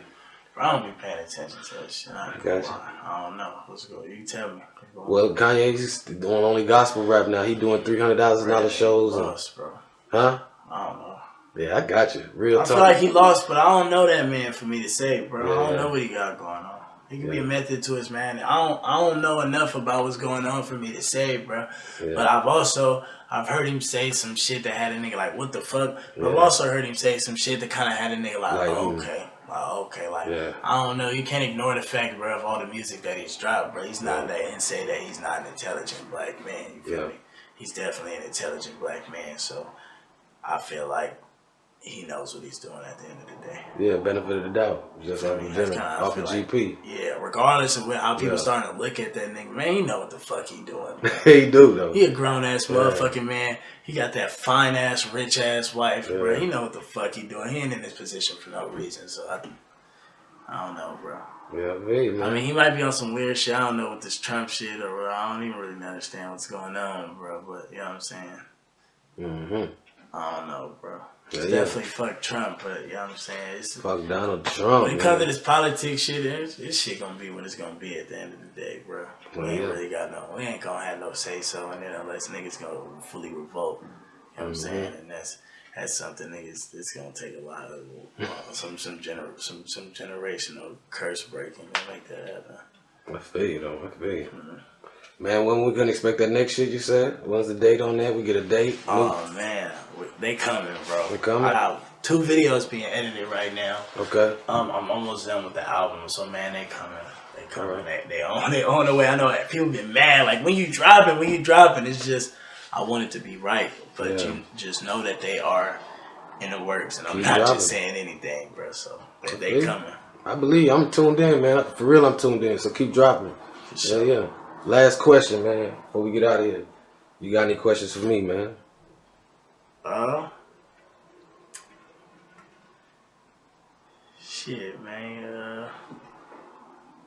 Bro, I don't be paying attention to that shit. I Gotcha. I don't know. Let's go. You tell me. Well, Kanye's doing only gospel rap now. He doing $300,000 shows. Lost, bro. Huh? I don't know. Yeah, I got you. Real talk. I feel like he lost, but I don't know that man for me to say, bro. Yeah. I don't know what he got going on. He could be a method to his man. I don't know enough about what's going on for me to say, bro. Yeah. But I've heard him say some shit that had a nigga like, what the fuck? But I've also heard him say some shit that kind of had a nigga like okay. I don't know. You can't ignore the fact, bro, of all the music that he's dropped, bro. He's not that, and say that he's not an intelligent black man. You feel me? He's definitely an intelligent black man. So I feel like he knows what he's doing at the end of the day. Yeah, benefit of the doubt. Just off of GP. Yeah, regardless of how people starting to look at that nigga, man, he know what the fuck he doing. He do, though. He a grown-ass motherfucking man. He got that fine-ass, rich-ass wife, bro. He know what the fuck he doing. He ain't in this position for no reason, so I don't know, bro. Yeah, man. I mean, he might be on some weird shit. I don't know with this Trump shit, or I don't even really understand what's going on, bro, but you know what I'm saying? Mm-hmm. I don't know, bro. Yeah, Definitely fuck Trump, but you know what I'm saying? It's, fuck Donald Trump. when it comes to this politics shit, this shit gonna be what it's gonna be at the end of the day, bro. We ain't really got we ain't gonna have no say so in it unless niggas go fully revolt. You know what I'm saying? And that's something niggas. It's gonna take a lot of some generational curse breaking to make that happen. I feel you though. I feel you. Man, when we gonna expect that next shit you said? When's the date on that? We get a date? Oh man, they coming, bro. They coming? I got 2 videos being edited right now. Okay. I'm almost done with the album, so man, they coming. They coming. Right. They on the way. I know people get mad. Like when you dropping, it's just I want it to be right, but you just know that they are in the works, and I'm not just saying anything, bro. So they coming. I believe I'm tuned in, man. For real, I'm tuned in. So keep dropping. Sure. Yeah. Last question, man. Before we get out of here, you got any questions for me, man? Shit, man.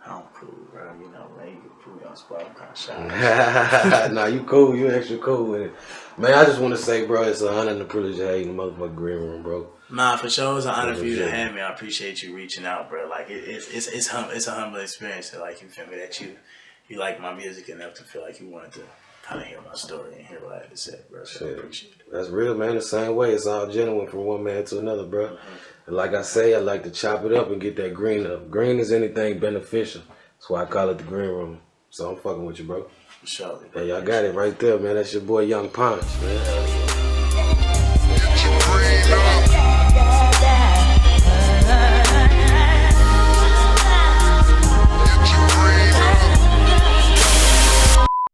I'm cool, bro. You know, man, you can put me on spot. I'm kind of shy. Nah, you cool. You extra cool with it. Man, I just want to say, bro, it's an honor and a privilege to have you in the motherfucking green room, bro. Nah, for sure, it's an honor for you to have me. I appreciate you reaching out, bro. Like, it's a humble experience. So, like, you feel me, that you like my music enough to feel like you wanted to kind of hear my story and hear what I had to say, bro. So I appreciate it. That's real, man. The same way. It's all genuine from one man to another, bro. And like I say, I like to chop it up and get that green up. Green is anything beneficial. That's why I call it the green room. So I'm fucking with you, bro. For sure. Hey, y'all got it right there, man. That's your boy Young PANCH, man.